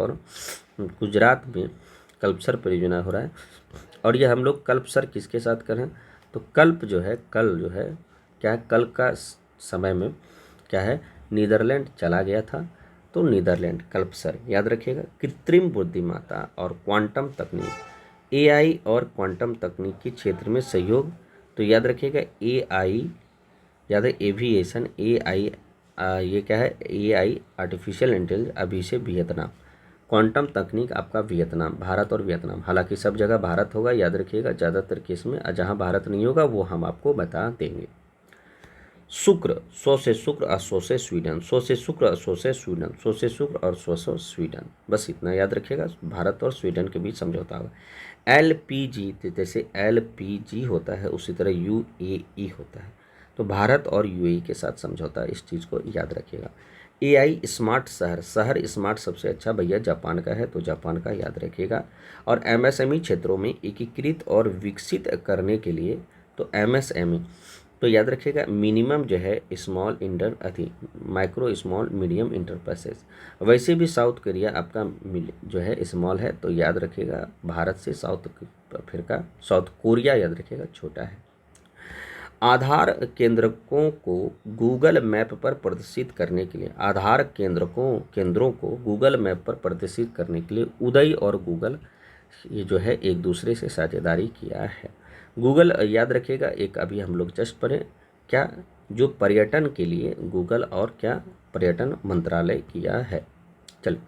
A: में कल्पसर परियोजना हो रहा है। और ये हम लोग कल्पसर किसके साथ करें, तो कल्प जो है, कल जो है क्या है, कल का समय में क्या है, नीदरलैंड चला गया था, तो नीदरलैंड कल्पसर याद रखिएगा। कृत्रिम बुद्धिमत्ता और क्वांटम तकनीक, एआई और क्वांटम तकनीक के क्षेत्र में सहयोग, तो याद रखिएगा एआई, याद है एविएशन, एआई, ये क्या है, एआई आर्टिफिशियल इंटेलिजेंस, अभी से वियतनाम। क्वांटम तकनीक आपका वियतनाम, भारत और वियतनाम, हालांकि सब जगह भारत होगा, याद रखिएगा ज़्यादातर केस में, जहाँ भारत नहीं होगा वो हम आपको बता देंगे। शुक्र, 100 से शुक्र और 100 से स्वीडन, 100 से शुक्र और 100 से स्वीडन, 100 से शुक्र और 100 से स्वीडन, बस इतना याद रखिएगा। भारत और स्वीडन के बीच समझौता होगा। एलपीजी, जैसे एलपीजी होता है उसी तरह यूएई होता है, तो भारत और यूएई के साथ समझौता, इस चीज़ को याद रखिएगा। एआई स्मार्ट शहर, शहर स्मार्ट सबसे अच्छा भैया जापान का है, तो जापान का याद रखिएगा। और एमएसएमई क्षेत्रों में एकीकृत और विकसित करने के लिए, तो एमएसएमई, तो याद रखिएगा मिनिमम जो है small micro small medium enterprises. वैसे भी साउथ कोरिया आपका जो है स्मॉल है, तो याद रखिएगा भारत से साउथ कोरिया याद रखिएगा छोटा है। आधार केंद्रकों को गूगल मैप पर प्रदर्शित करने के लिए, आधार केंद्रों को गूगल मैप पर प्रदर्शित करने के लिए उदय और गूगल ये जो है एक दूसरे से साझेदारी किया है। गूगल याद रखिएगा एक अभी हम लोग जस्ट पढ़े क्या, जो पर्यटन के लिए गूगल और क्या पर्यटन मंत्रालय किया है। चलिए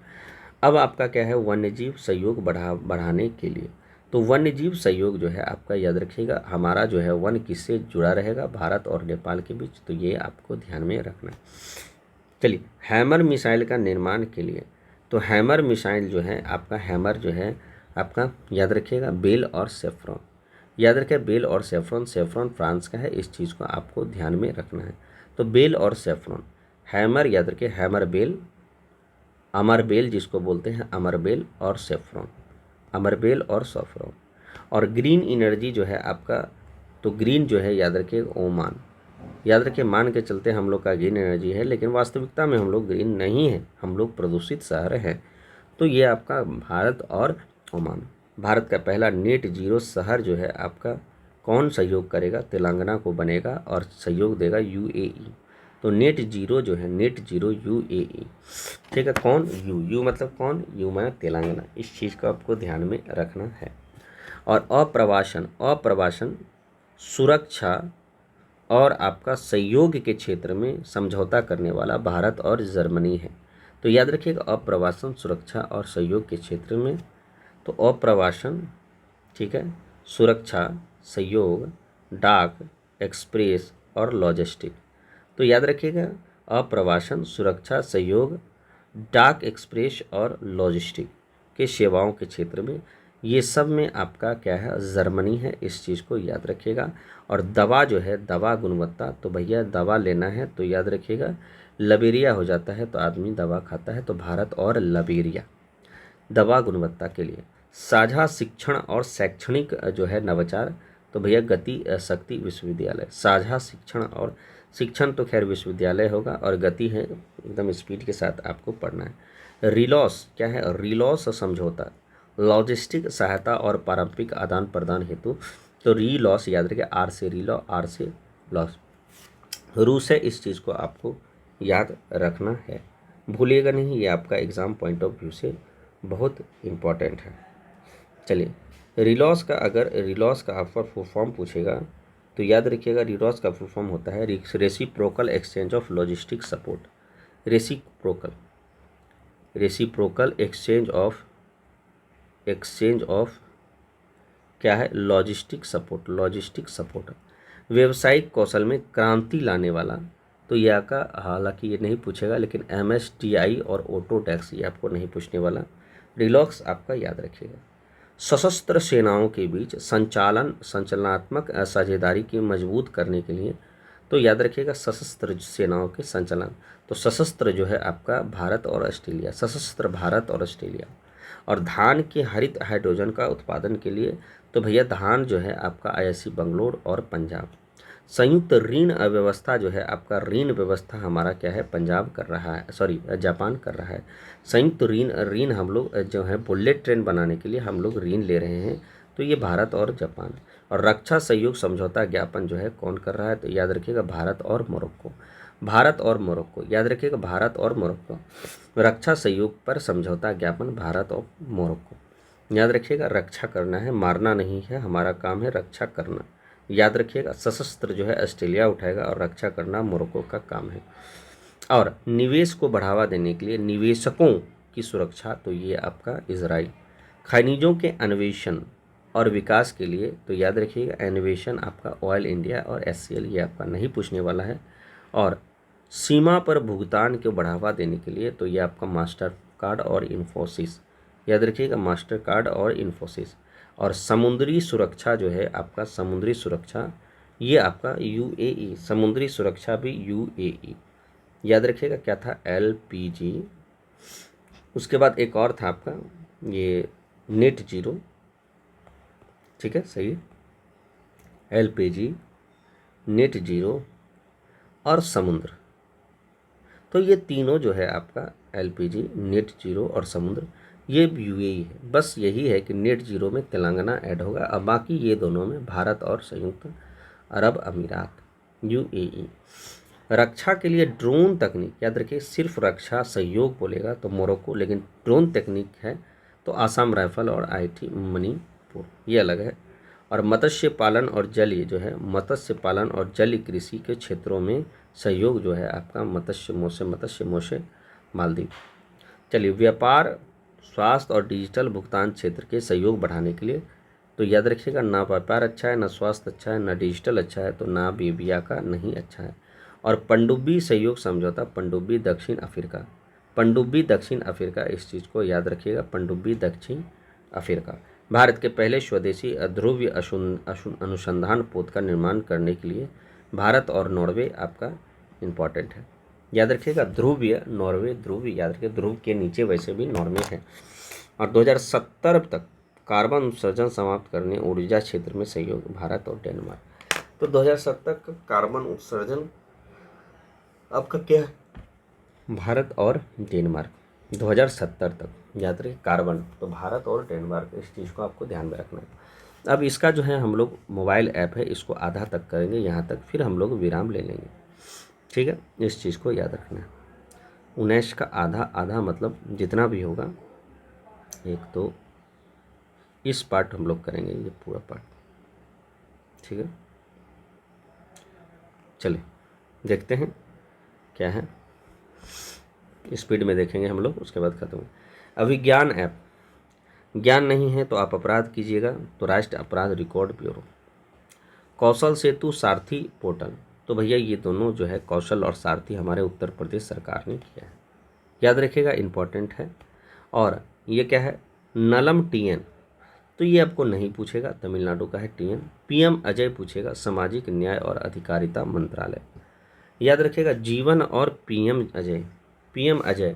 A: अब आपका क्या है, वन्यजीव सहयोग बढ़ाने के लिए, तो वन्यजीव सहयोग जो है आपका याद रखिएगा, हमारा जो है वन किससे जुड़ा रहेगा, भारत और नेपाल के बीच, तो ये आपको ध्यान में रखना है। चलिए हैमर मिसाइल का निर्माण के लिए, तो हैमर मिसाइल जो है आपका, हैमर जो है आपका याद रखिएगा बेल और सेफ्रॉन, याद रखिए बेल और सेफ्रॉन फ्रांस का है, इस चीज़ को आपको ध्यान में रखना है। तो बेल और सेफ्रॉन, हैमर याद रखिए, हैमर बेल, अमर बेल जिसको बोलते हैं अमर बेल और सेफ्रॉन, अमर बेल और सेफ्रॉन। और ग्रीन एनर्जी जो है आपका, तो ग्रीन जो है याद रखिए ओमान, याद रखिए मान के चलते हम लोग का ग्रीन एनर्जी है, लेकिन वास्तविकता में हम लोग ग्रीन नहीं है, हम लोग प्रदूषित शहर हैं। तो ये आपका भारत और ओमान। भारत का पहला नेट जीरो शहर जो है आपका कौन सहयोग करेगा, तेलंगाना को बनेगा और सहयोग देगा यूएई। तो नेट जीरो जो है, नेट जीरो यूएई, ठीक है। कौन, यू मतलब कौन, यू माने तेलंगाना, इस चीज़ को आपको ध्यान में रखना है। और अप्रवासन सुरक्षा और आपका सहयोग के क्षेत्र में समझौता करने वाला भारत और जर्मनी है। तो याद रखिएगा अप्रवासन सुरक्षा और सहयोग के क्षेत्र में, तो अप्रवासन, ठीक है, सुरक्षा, सहयोग, डाक, एक्सप्रेस और लॉजिस्टिक। तो याद रखिएगा अप्रवासन सुरक्षा, सहयोग, डाक, एक्सप्रेस और लॉजिस्टिक के सेवाओं के क्षेत्र में, ये सब में आपका क्या है, जर्मनी है, इस चीज़ को याद रखिएगा। और दवा जो है, दवा गुणवत्ता, तो भैया दवा लेना है तो याद रखिएगा लबेरिया हो जाता है, तो आदमी दवा खाता है, तो भारत और लबेरिया दवा गुणवत्ता के लिए। साझा शिक्षण और शैक्षणिक जो है नवाचार, तो भैया गति शक्ति विश्वविद्यालय, साझा शिक्षण और शिक्षण तो खैर विश्वविद्यालय होगा, और गति है एकदम स्पीड के साथ आपको पढ़ना है। रिलॉस क्या है, रिलॉस समझौता, लॉजिस्टिक सहायता और पारंपरिक आदान प्रदान हेतु, तो रीलॉस याद रखिए, आर से रीलॉ, आर से लॉस, रूस है, इस चीज़ को आपको याद रखना है, भूलिएगा नहीं, ये आपका एग्ज़ाम पॉइंट ऑफ व्यू से बहुत इम्पॉर्टेंट है। चलिए रिलॉस का, अगर रिलॉस का आपका फुल फॉर्म पूछेगा तो याद रखिएगा रिलॉस का फुल फॉर्म होता है reciprocal exchange of logistic support, reciprocal exchange of क्या है, लॉजिस्टिक सपोर्ट, व्यावसायिक कौशल में क्रांति लाने वाला, तो यह का हालांकि ये नहीं पूछेगा, लेकिन एमएसटीआई और ऑटो टैक्स ये आपको नहीं पूछने वाला, रिलॉक्स आपका याद रखिएगा। सशस्त्र सेनाओं के बीच संचालनात्मक साझेदारी की मजबूत करने के लिए, तो याद रखिएगा सशस्त्र सेनाओं के संचालन, तो सशस्त्र जो है आपका भारत और ऑस्ट्रेलिया, सशस्त्र भारत और ऑस्ट्रेलिया। और धान के हरित हाइड्रोजन का उत्पादन के लिए, तो भैया धान जो है आपका आईआईसी बंगलोर और पंजाब। संयुक्त ऋण अव्यवस्था जो है आपका, ऋण व्यवस्था हमारा क्या है, पंजाब कर रहा है, सॉरी जापान कर रहा है। संयुक्त ऋण ऋण हम लोग जो है बुलेट ट्रेन बनाने के लिए हम लोग ऋण ले रहे हैं, तो ये भारत और जापान। और रक्षा सहयोग समझौता ज्ञापन जो है कौन कर रहा है, तो याद रखिएगा भारत और मोरक्को। भारत और मोरक्को, याद रखिएगा भारत और मोरक्को। रक्षा सहयोग पर समझौता ज्ञापन भारत और मोरक्को। याद रखिएगा रक्षा करना है, मारना नहीं है, हमारा काम है रक्षा करना। याद रखिएगा सशस्त्र जो है ऑस्ट्रेलिया उठाएगा और रक्षा करना मोरक्को का काम है। और निवेश को बढ़ावा देने के लिए निवेशकों की सुरक्षा, तो ये आपका इजराइल। खनिजों के अन्वेषण और विकास के लिए, तो याद रखिएगा अन्वेषण आपका ऑयल इंडिया और एचसीएल, ये आपका नहीं पूछने वाला है। और सीमा पर भुगतान को बढ़ावा देने के लिए, तो ये आपका मास्टर कार्ड और इन्फोसिस। याद रखिएगा मास्टर कार्ड और इन्फोसिस। और समुद्री सुरक्षा जो है आपका, समुद्री सुरक्षा ये आपका यूएई, समुद्री सुरक्षा भी यूएई। याद रखिएगा क्या था, एलपीजी। उसके बाद एक और था आपका ये नेट जीरो, ठीक है सही है, एलपीजी, नेट जीरो और समुद्र। तो ये तीनों जो है आपका एलपीजी, नेट जीरो और समुद्र, ये यूएई है। बस यही है कि नेट जीरो में तेलंगाना ऐड होगा, अब बाकी ये दोनों में भारत और संयुक्त अरब अमीरात, यूएई। रक्षा के लिए ड्रोन तकनीक, याद रखिए सिर्फ रक्षा सहयोग बोलेगा तो मोरक्को, लेकिन ड्रोन तकनीक है तो आसाम राइफल और आईटी मणिपुर, ये अलग है। और मत्स्य पालन और जलीय जो है, मत्स्य पालन और जलीय कृषि के क्षेत्रों में सहयोग जो है आपका मत्स्य मोसे मालदीव। चलिए व्यापार, स्वास्थ्य और डिजिटल भुगतान क्षेत्र के सहयोग बढ़ाने के लिए, तो याद रखिएगा ना व्यापार अच्छा है, ना स्वास्थ्य अच्छा है, ना डिजिटल अच्छा है, तो ना बीबिया का नहीं अच्छा है। और पनडुब्बी सहयोग समझौता, पनडुब्बी दक्षिण अफ्रीका, पनडुब्बी दक्षिण अफ्रीका, इस चीज़ को याद रखिएगा, पनडुब्बी दक्षिण अफ्रीका। भारत के पहले स्वदेशी ध्रुवीय अनुसंधान पोत का निर्माण करने के लिए भारत और नॉर्वे आपका इम्पॉर्टेंट है। याद रखिएगा ध्रुवीय, नॉर्वे, ध्रुव याद रखिए, ध्रुव के नीचे वैसे भी नॉर्वे है। और 2070 तक कार्बन उत्सर्जन समाप्त करने ऊर्जा क्षेत्र में सहयोग भारत और डेनमार्क। तो 2070 का कार्बन उत्सर्जन आपका क्या है, भारत और डेनमार्क 2070 तक, याद रखिए कार्बन, तो भारत और डेनमार्क, इस चीज़ को आपको ध्यान में रखना है। अब इसका जो है हम लोग मोबाइल ऐप है, इसको आधा तक करेंगे यहाँ तक, फिर हम लोग विराम ले लेंगे, ठीक है, इस चीज़ को याद रखना है। 19 का आधा, आधा मतलब जितना भी होगा, एक तो इस पार्ट हम लोग करेंगे, ये पूरा पार्ट, ठीक है। चलिए देखते हैं क्या है, स्पीड में देखेंगे हम लोग, उसके बाद खत्म। अभिज्ञान ऐप, ज्ञान नहीं है तो आप अपराध कीजिएगा, तो राष्ट्रीय अपराध रिकॉर्ड ब्यूरो। कौशल सेतु सारथी पोर्टल, तो भैया ये दोनों जो है कौशल और सारथी हमारे उत्तर प्रदेश सरकार ने किया है, याद रखिएगा इम्पॉर्टेंट है। और ये क्या है, नलम टीएन, तो ये आपको नहीं पूछेगा, तमिलनाडु का है टीएन। पीएम अजय पूछेगा, सामाजिक न्याय और अधिकारिता मंत्रालय। याद रखिएगा जीवन और पीएम अजय, पीएम अजय,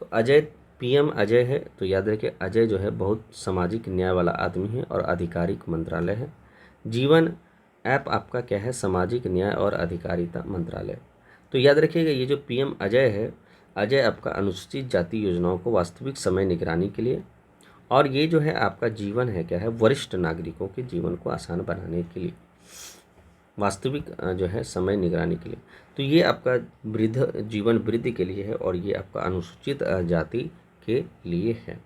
A: तो अजय पीएम अजय है, तो याद रखिए अजय जो है बहुत सामाजिक न्याय वाला आदमी है और आधिकारिक मंत्रालय है। जीवन ऐप आपका क्या है, सामाजिक न्याय और अधिकारिता मंत्रालय। तो याद रखिएगा ये जो पीएम अजय है, अजय आपका अनुसूचित जाति योजनाओं को वास्तविक समय निगरानी के लिए, और ये जो है आपका जीवन है क्या है, वरिष्ठ नागरिकों के जीवन को आसान बनाने के लिए, वास्तविक जो है समय निगरानी के लिए। तो ये आपका वृद्ध जीवन वृद्धि के लिए है, और ये आपका अनुसूचित जाति के लिए है।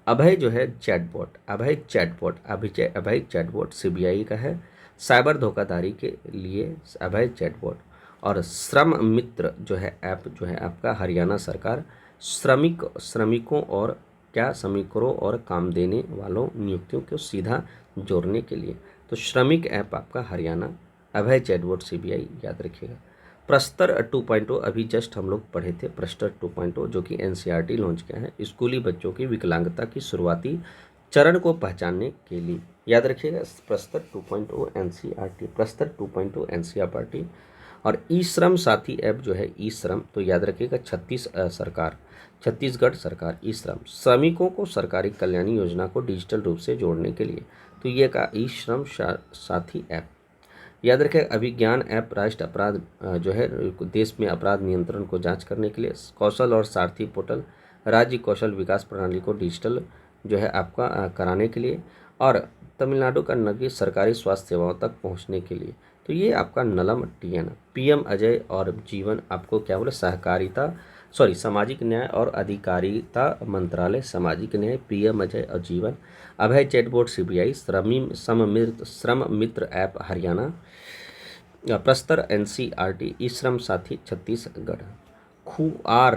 A: अभय जो है चैटबॉट, अभय चैटबॉट, अभय चैटबॉट सीबीआई का है, साइबर धोखाधड़ी के लिए अभय चैटबॉट। और श्रम मित्र जो है ऐप जो है आपका हरियाणा सरकार, श्रमिकों और क्या श्रमिकों और काम देने वालों नियुक्तियों को सीधा जोड़ने के लिए, तो श्रमिक ऐप आपका हरियाणा, अभय चैटबॉट सीबीआई, याद रखिएगा। प्रस्तर 2.0 अभी जस्ट हम लोग पढ़े थे, प्रस्तर 2.0 जो कि एनसीईआरटी लॉन्च किया है, स्कूली बच्चों की विकलांगता की शुरुआती चरण को पहचानने के लिए, याद रखिएगा प्रस्तर 2.0 एनसीईआरटी, प्रस्तर 2.0 एनसीईआरटी। और ई श्रम साथी ऐप जो है ई श्रम, तो याद रखिएगा छत्तीसगढ़ सरकार ई श्रम, श्रमिकों को सरकारी कल्याणी योजना को डिजिटल रूप से जोड़ने के लिए, तो ये का ई श्रम साथी ऐप। याद रखें अभिज्ञान ऐप राष्ट्र अपराध जो है देश में अपराध नियंत्रण को जांच करने के लिए। कौशल और सारथी पोर्टल राज्य कौशल विकास प्रणाली को डिजिटल जो है आपका कराने के लिए। और तमिलनाडु का नगरीय सरकारी स्वास्थ्य सेवाओं तक पहुंचने के लिए। तो ये आपका नलम टीएन। पीएम अजय और जीवन आपको क्या बोले सहकारिता सामाजिक न्याय और अधिकारिता मंत्रालय सामाजिक न्याय पीएम अजय और जीवन। अभय चैटबोट सीबीआई श्रम मित्र ऐप हरियाणा प्रस्तर एनसीईआरटी ई श्रम साथी छत्तीसगढ़। खुआ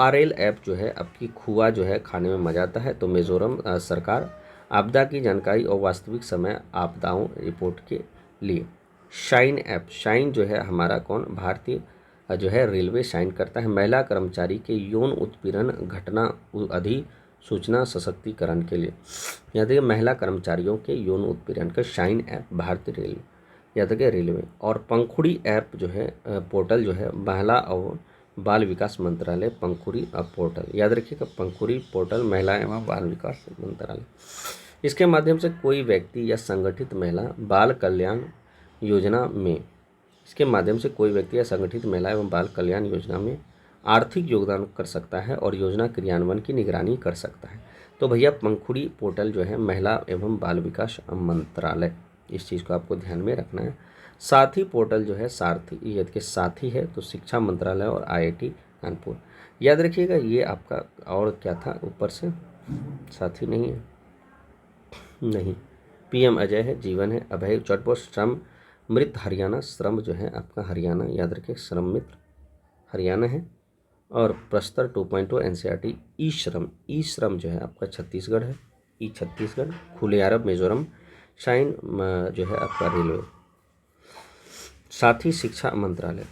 A: रेल ऐप जो है आपकी खुआ जो है खाने में मजा आता है तो मिजोरम सरकार। आपदा की जानकारी और वास्तविक समय आपदाओं रिपोर्ट के लिए। शाइन ऐप शाइन जो है हमारा कौन भारतीय जो है रेलवे शाइन करता है महिला कर्मचारी के यौन उत्पीड़न घटना अधिसूचना सशक्तिकरण के लिए। याद रखिए महिला कर्मचारियों के यौन उत्पीड़न का शाइन ऐप भारतीय रेलवे याद रखिए रेलवे। और पंखुड़ी ऐप जो है पोर्टल जो है महिला और बाल विकास मंत्रालय पंखुड़ी पोर्टल याद रखिएगा पंखुड़ी पोर्टल महिला एवं बाल विकास मंत्रालय। इसके माध्यम से कोई व्यक्ति या संगठित महिला बाल कल्याण योजना में इसके माध्यम से कोई व्यक्ति या संगठित महिला एवं बाल कल्याण योजना में आर्थिक योगदान कर सकता है और योजना क्रियान्वयन की निगरानी कर सकता है। तो भैया पंखुड़ी पोर्टल जो है महिला एवं बाल विकास मंत्रालय इस चीज़ को आपको ध्यान में रखना है। साथी पोर्टल जो है सारथी यदि के साथी है तो शिक्षा मंत्रालय और आईआईटी कानपुर याद रखिएगा। ये आपका और क्या था ऊपर से साथी नहीं है नहीं पीएम अजय है जीवन है अभय चटबोट श्रम मृत हरियाणा श्रम जो है आपका हरियाणा याद रखिए श्रम मित्र हरियाणा है। और प्रस्तर 2.0 एनसीईआरटी ई श्रम जो है आपका छत्तीसगढ़ है ई छत्तीसगढ़। खुले अरब मिजोरम शाइन जो है आपका रेलवे साथी शिक्षा मंत्रालय।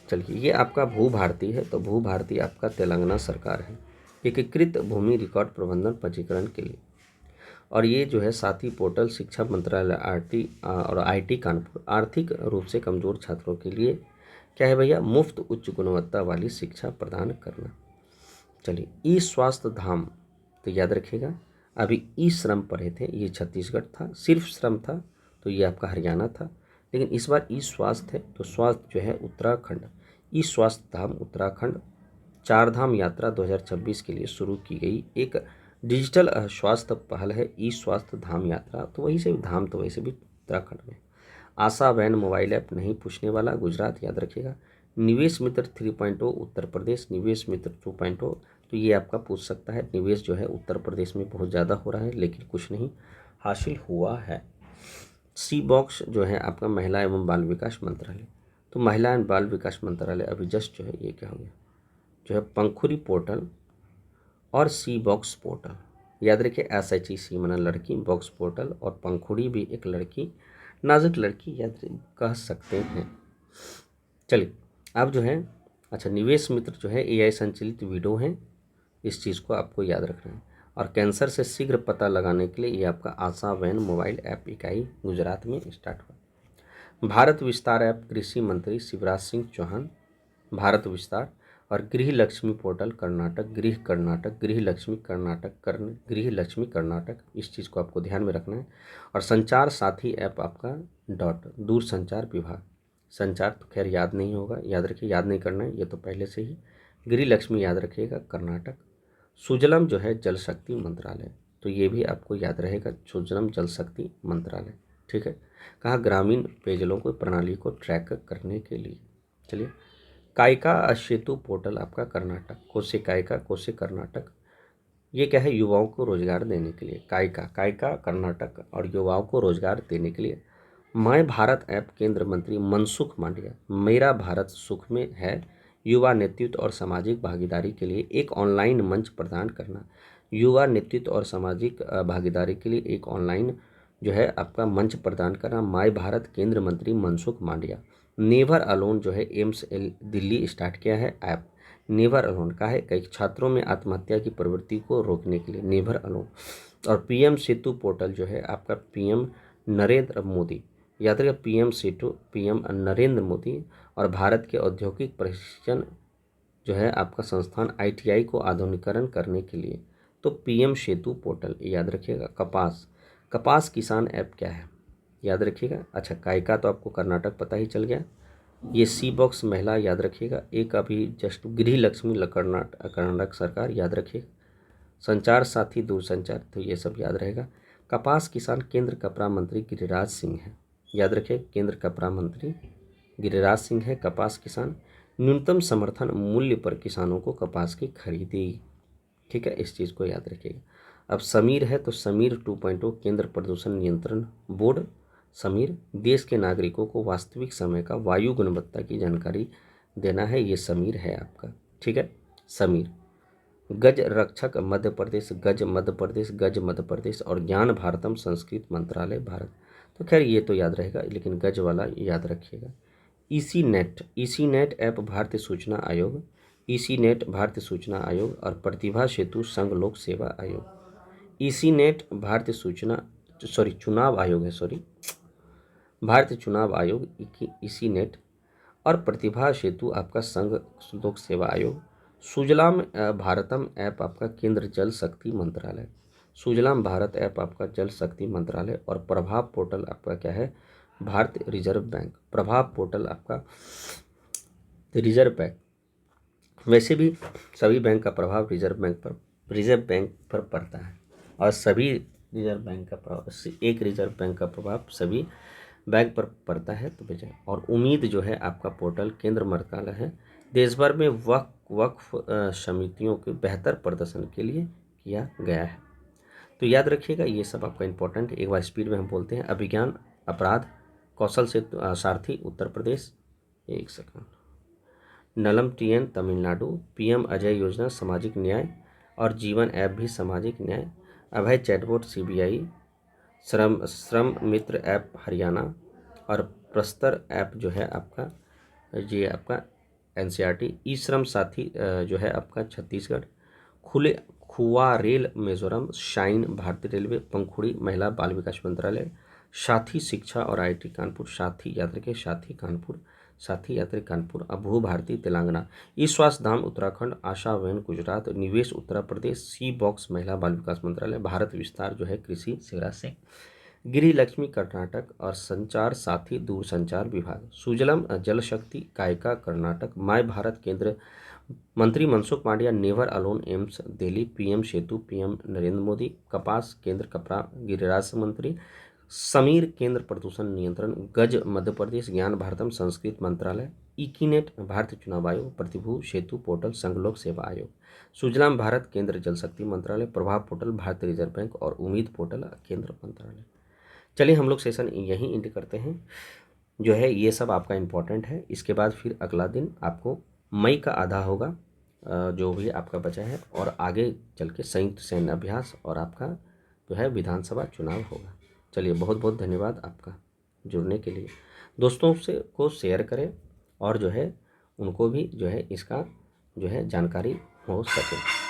A: चलिए ये आपका भू भारती है तो भू भारती आपका तेलंगाना सरकार है एकीकृत भूमि रिकॉर्ड प्रबंधन पंजीकरण के लिए। और ये जो है साथी पोर्टल शिक्षा मंत्रालय आरटी और आईटी कानपुर आर्थिक रूप से कमजोर छात्रों के लिए क्या है भैया मुफ्त उच्च गुणवत्ता वाली शिक्षा प्रदान करना। चलिए ई स्वास्थ्य धाम तो याद रखिएगा अभी ई श्रम पढ़े थे ये छत्तीसगढ़ था सिर्फ श्रम था तो ये आपका हरियाणा था। लेकिन इस बार ई स्वास्थ्य है तो स्वास्थ्य जो है उत्तराखंड ई स्वास्थ्य धाम उत्तराखंड। चार धाम यात्रा 2026 के लिए शुरू की गई एक डिजिटल स्वास्थ्य पहल है ई स्वास्थ्य धाम यात्रा। तो वही से धाम तो वैसे भी उत्तराखंड में। आशा वैन मोबाइल ऐप नहीं पूछने वाला गुजरात याद रखिएगा। निवेश मित्र 3.0 उत्तर प्रदेश निवेश मित्र 2.0 तो ये आपका पूछ सकता है। निवेश जो है उत्तर प्रदेश में बहुत ज़्यादा हो रहा है लेकिन कुछ नहीं हासिल हुआ है। सी बॉक्स जो है आपका महिला एवं बाल विकास मंत्रालय तो महिला एवं बाल विकास मंत्रालय अभी जस्ट जो है ये क्या हो गया जो है पंखुरी पोर्टल और सी बॉक्स पोर्टल याद रखिए SHEC माना लड़की बॉक्स पोर्टल और पंखुड़ी भी एक लड़की नाजुक लड़की याद कह सकते हैं। चलिए अब जो है अच्छा निवेश मित्र जो है AI संचालित वीडियो है इस चीज़ को आपको याद रखना है। और कैंसर से शीघ्र पता लगाने के लिए ये आपका आशा वैन मोबाइल ऐप इकाई गुजरात में स्टार्ट हुआ। भारत विस्तार ऐप कृषि मंत्री शिवराज सिंह चौहान भारत विस्तार। और गृह लक्ष्मी पोर्टल कर्नाटक गृह लक्ष्मी कर्नाटक इस चीज़ को आपको ध्यान में रखना है। और संचार साथी ऐप आपका दूर संचार विभाग संचार तो खैर याद नहीं होगा याद रखिए याद नहीं करना है ये तो पहले से ही। गृह लक्ष्मी याद रखिएगा कर्नाटक। सुजलम जो है जल शक्ति मंत्रालय तो ये भी आपको याद रहेगा सुजलम जल शक्ति मंत्रालय ठीक है। कहा ग्रामीण पेयजलों को प्रणाली को ट्रैक करने के लिए। चलिए कायका सेतु पोर्टल आपका कर्नाटक कोसे कर्नाटक ये क्या है युवाओं को रोजगार देने के लिए कायका कर्नाटक और युवाओं को रोजगार देने के लिए। मैं भारत ऐप केंद्र मंत्री मनसुख मांडविया मेरा भारत सुख में है युवा नेतृत्व और सामाजिक भागीदारी के लिए एक ऑनलाइन मंच प्रदान करना। युवा नेतृत्व और सामाजिक भागीदारी के लिए एक ऑनलाइन जो है आपका मंच प्रदान करना। माय भारत केंद्र मंत्री मनसुख मांडविया। नेवर अलोन जो है एम्स दिल्ली स्टार्ट किया है ऐप नेवर अलोन का है कई छात्रों में आत्महत्या की प्रवृत्ति को रोकने के लिए नेवर अलोन। और पीएम सेतु पोर्टल जो है आपका पीएम नरेंद्र मोदी याद रखिए पीएम सेतु पीएम नरेंद्र मोदी। और भारत के औद्योगिक प्रशिक्षण जो है आपका संस्थान ITI को आधुनिकीकरण करने के लिए। तो पीएम सेतु पोर्टल याद रखिएगा। कपास किसान ऐप क्या है याद रखिएगा। अच्छा, कायका तो आपको कर्नाटक पता ही चल गया। ये सी बॉक्स महिला याद रखिएगा। एक अभी जस्ट गृह लक्ष्मी कर्नाटक सरकार याद रखिएगा। संचार साथी दूरसंचार, तो ये सब याद रहेगा। कपास किसान केंद्र कपड़ा मंत्री गिरिराज सिंह है, याद रखिए, केंद्र कपड़ा मंत्री गिरिराज सिंह है। कपास किसान न्यूनतम समर्थन मूल्य पर किसानों को कपास की खरीदी, ठीक है, इस चीज़ को याद रखिएगा। अब समीर है, तो समीर 2.0 केंद्र प्रदूषण नियंत्रण बोर्ड। समीर देश के नागरिकों को वास्तविक समय का वायु गुणवत्ता की जानकारी देना है, ये समीर है आपका, ठीक है, समीर। गज रक्षक मध्य प्रदेश, गज मध्य प्रदेश, गज मध्य प्रदेश, और ज्ञान भारतम संस्कृत मंत्रालय भारत। तो खैर ये तो याद रहेगा, लेकिन गज वाला याद रखिएगा। ईसी नेट ऐप भारतीय सूचना आयोग, ईसी नेट भारतीय सूचना आयोग, और प्रतिभा सेतु संघ लोक सेवा आयोग। ईसी नेट भारतीय सूचना चुनाव आयोग है, भारतीय चुनाव आयोग, ईसी नेट, और प्रतिभा सेतु आपका संघ लोक सेवा आयोग। सुजलाम भारतम ऐप आपका केंद्र जल शक्ति मंत्रालय, सुजलाम भारत ऐप आपका जल शक्ति मंत्रालय, और प्रभाव पोर्टल आपका क्या है, भारतीय रिजर्व बैंक। प्रभाव पोर्टल आपका रिजर्व बैंक, वैसे भी सभी बैंक का प्रभाव रिजर्व बैंक पर पड़ता है, और सभी रिजर्व बैंक का प्रभाव, एक रिजर्व बैंक का प्रभाव सभी बैंक पर पड़ता है, तो बजाय। और उम्मीद जो है आपका पोर्टल केंद्र मंत्रालय है, देश भर में वक्फ समितियों के बेहतर प्रदर्शन के लिए किया गया है। तो याद रखिएगा, ये सब आपका इंपॉर्टेंट है। एक बार स्पीड में हम बोलते हैं। अभिज्ञान अपराध कौशल से सारथी उत्तर प्रदेश, एक second, Nalam TN Tamil Nadu, PM Ajay योजना सामाजिक न्याय, और जीवन ऐप भी सामाजिक न्याय, अभय चैटबॉट सीबीआई, श्रम मित्र ऐप हरियाणा, और प्रस्तर ऐप जो है आपका, ये आपका एनसीईआरटी, ई श्रम साथी जो है आपका छत्तीसगढ़, खुआ रेल मिजोरम, शाइन भारतीय रेलवे, पंखुड़ी महिला बाल विकास मंत्रालय, साथी शिक्षा और आईटी कानपुर, साथी याद रखिए, साथी कानपुर, साथी यात्री कानपुर, अभू भारती तेलंगाना, ई स्वास्थ्य धाम उत्तराखंड, आशा वैन गुजरात, निवेश उत्तर प्रदेश, सी बॉक्स महिला बाल विकास मंत्रालय, भारत विस्तार जो है कृषि शिवराज सिंह, गिरी लक्ष्मी कर्नाटक, और संचार साथी दूरसंचार विभाग, सुजलम जल शक्ति कायका कर्नाटक, माय भारत केंद्र मंत्री Mansukh Mandaviya, never alone AIIMS Delhi, PM Setu PM Narendra Modi, कपास केंद्र कपड़ा गिरिराज मंत्री, समीर केंद्र प्रदूषण नियंत्रण, गज मध्य प्रदेश, ज्ञान भारतम संस्कृत मंत्रालय, इकीनेट भारतीय चुनाव आयोग, प्रतिभू सेतु पोर्टल संघ लोक सेवा आयोग, सुजलाम भारत केंद्र जल शक्ति मंत्रालय, प्रभाव पोर्टल भारतीय रिजर्व बैंक, और उम्मीद पोर्टल केंद्र मंत्रालय। चलिए हम लोग सेशन यहीं एंड करते हैं, जो है ये सब आपका इम्पोर्टेंट है। इसके बाद फिर अगला दिन आपको मई का आधा होगा, जो भी आपका बचा है, और आगे चल के संयुक्त सैन्य अभ्यास और आपका जो है विधानसभा चुनाव होगा। चलिए बहुत बहुत धन्यवाद आपका जुड़ने के लिए। दोस्तों से को शेयर करें, और जो है उनको भी जो है इसका जो है जानकारी हो सके।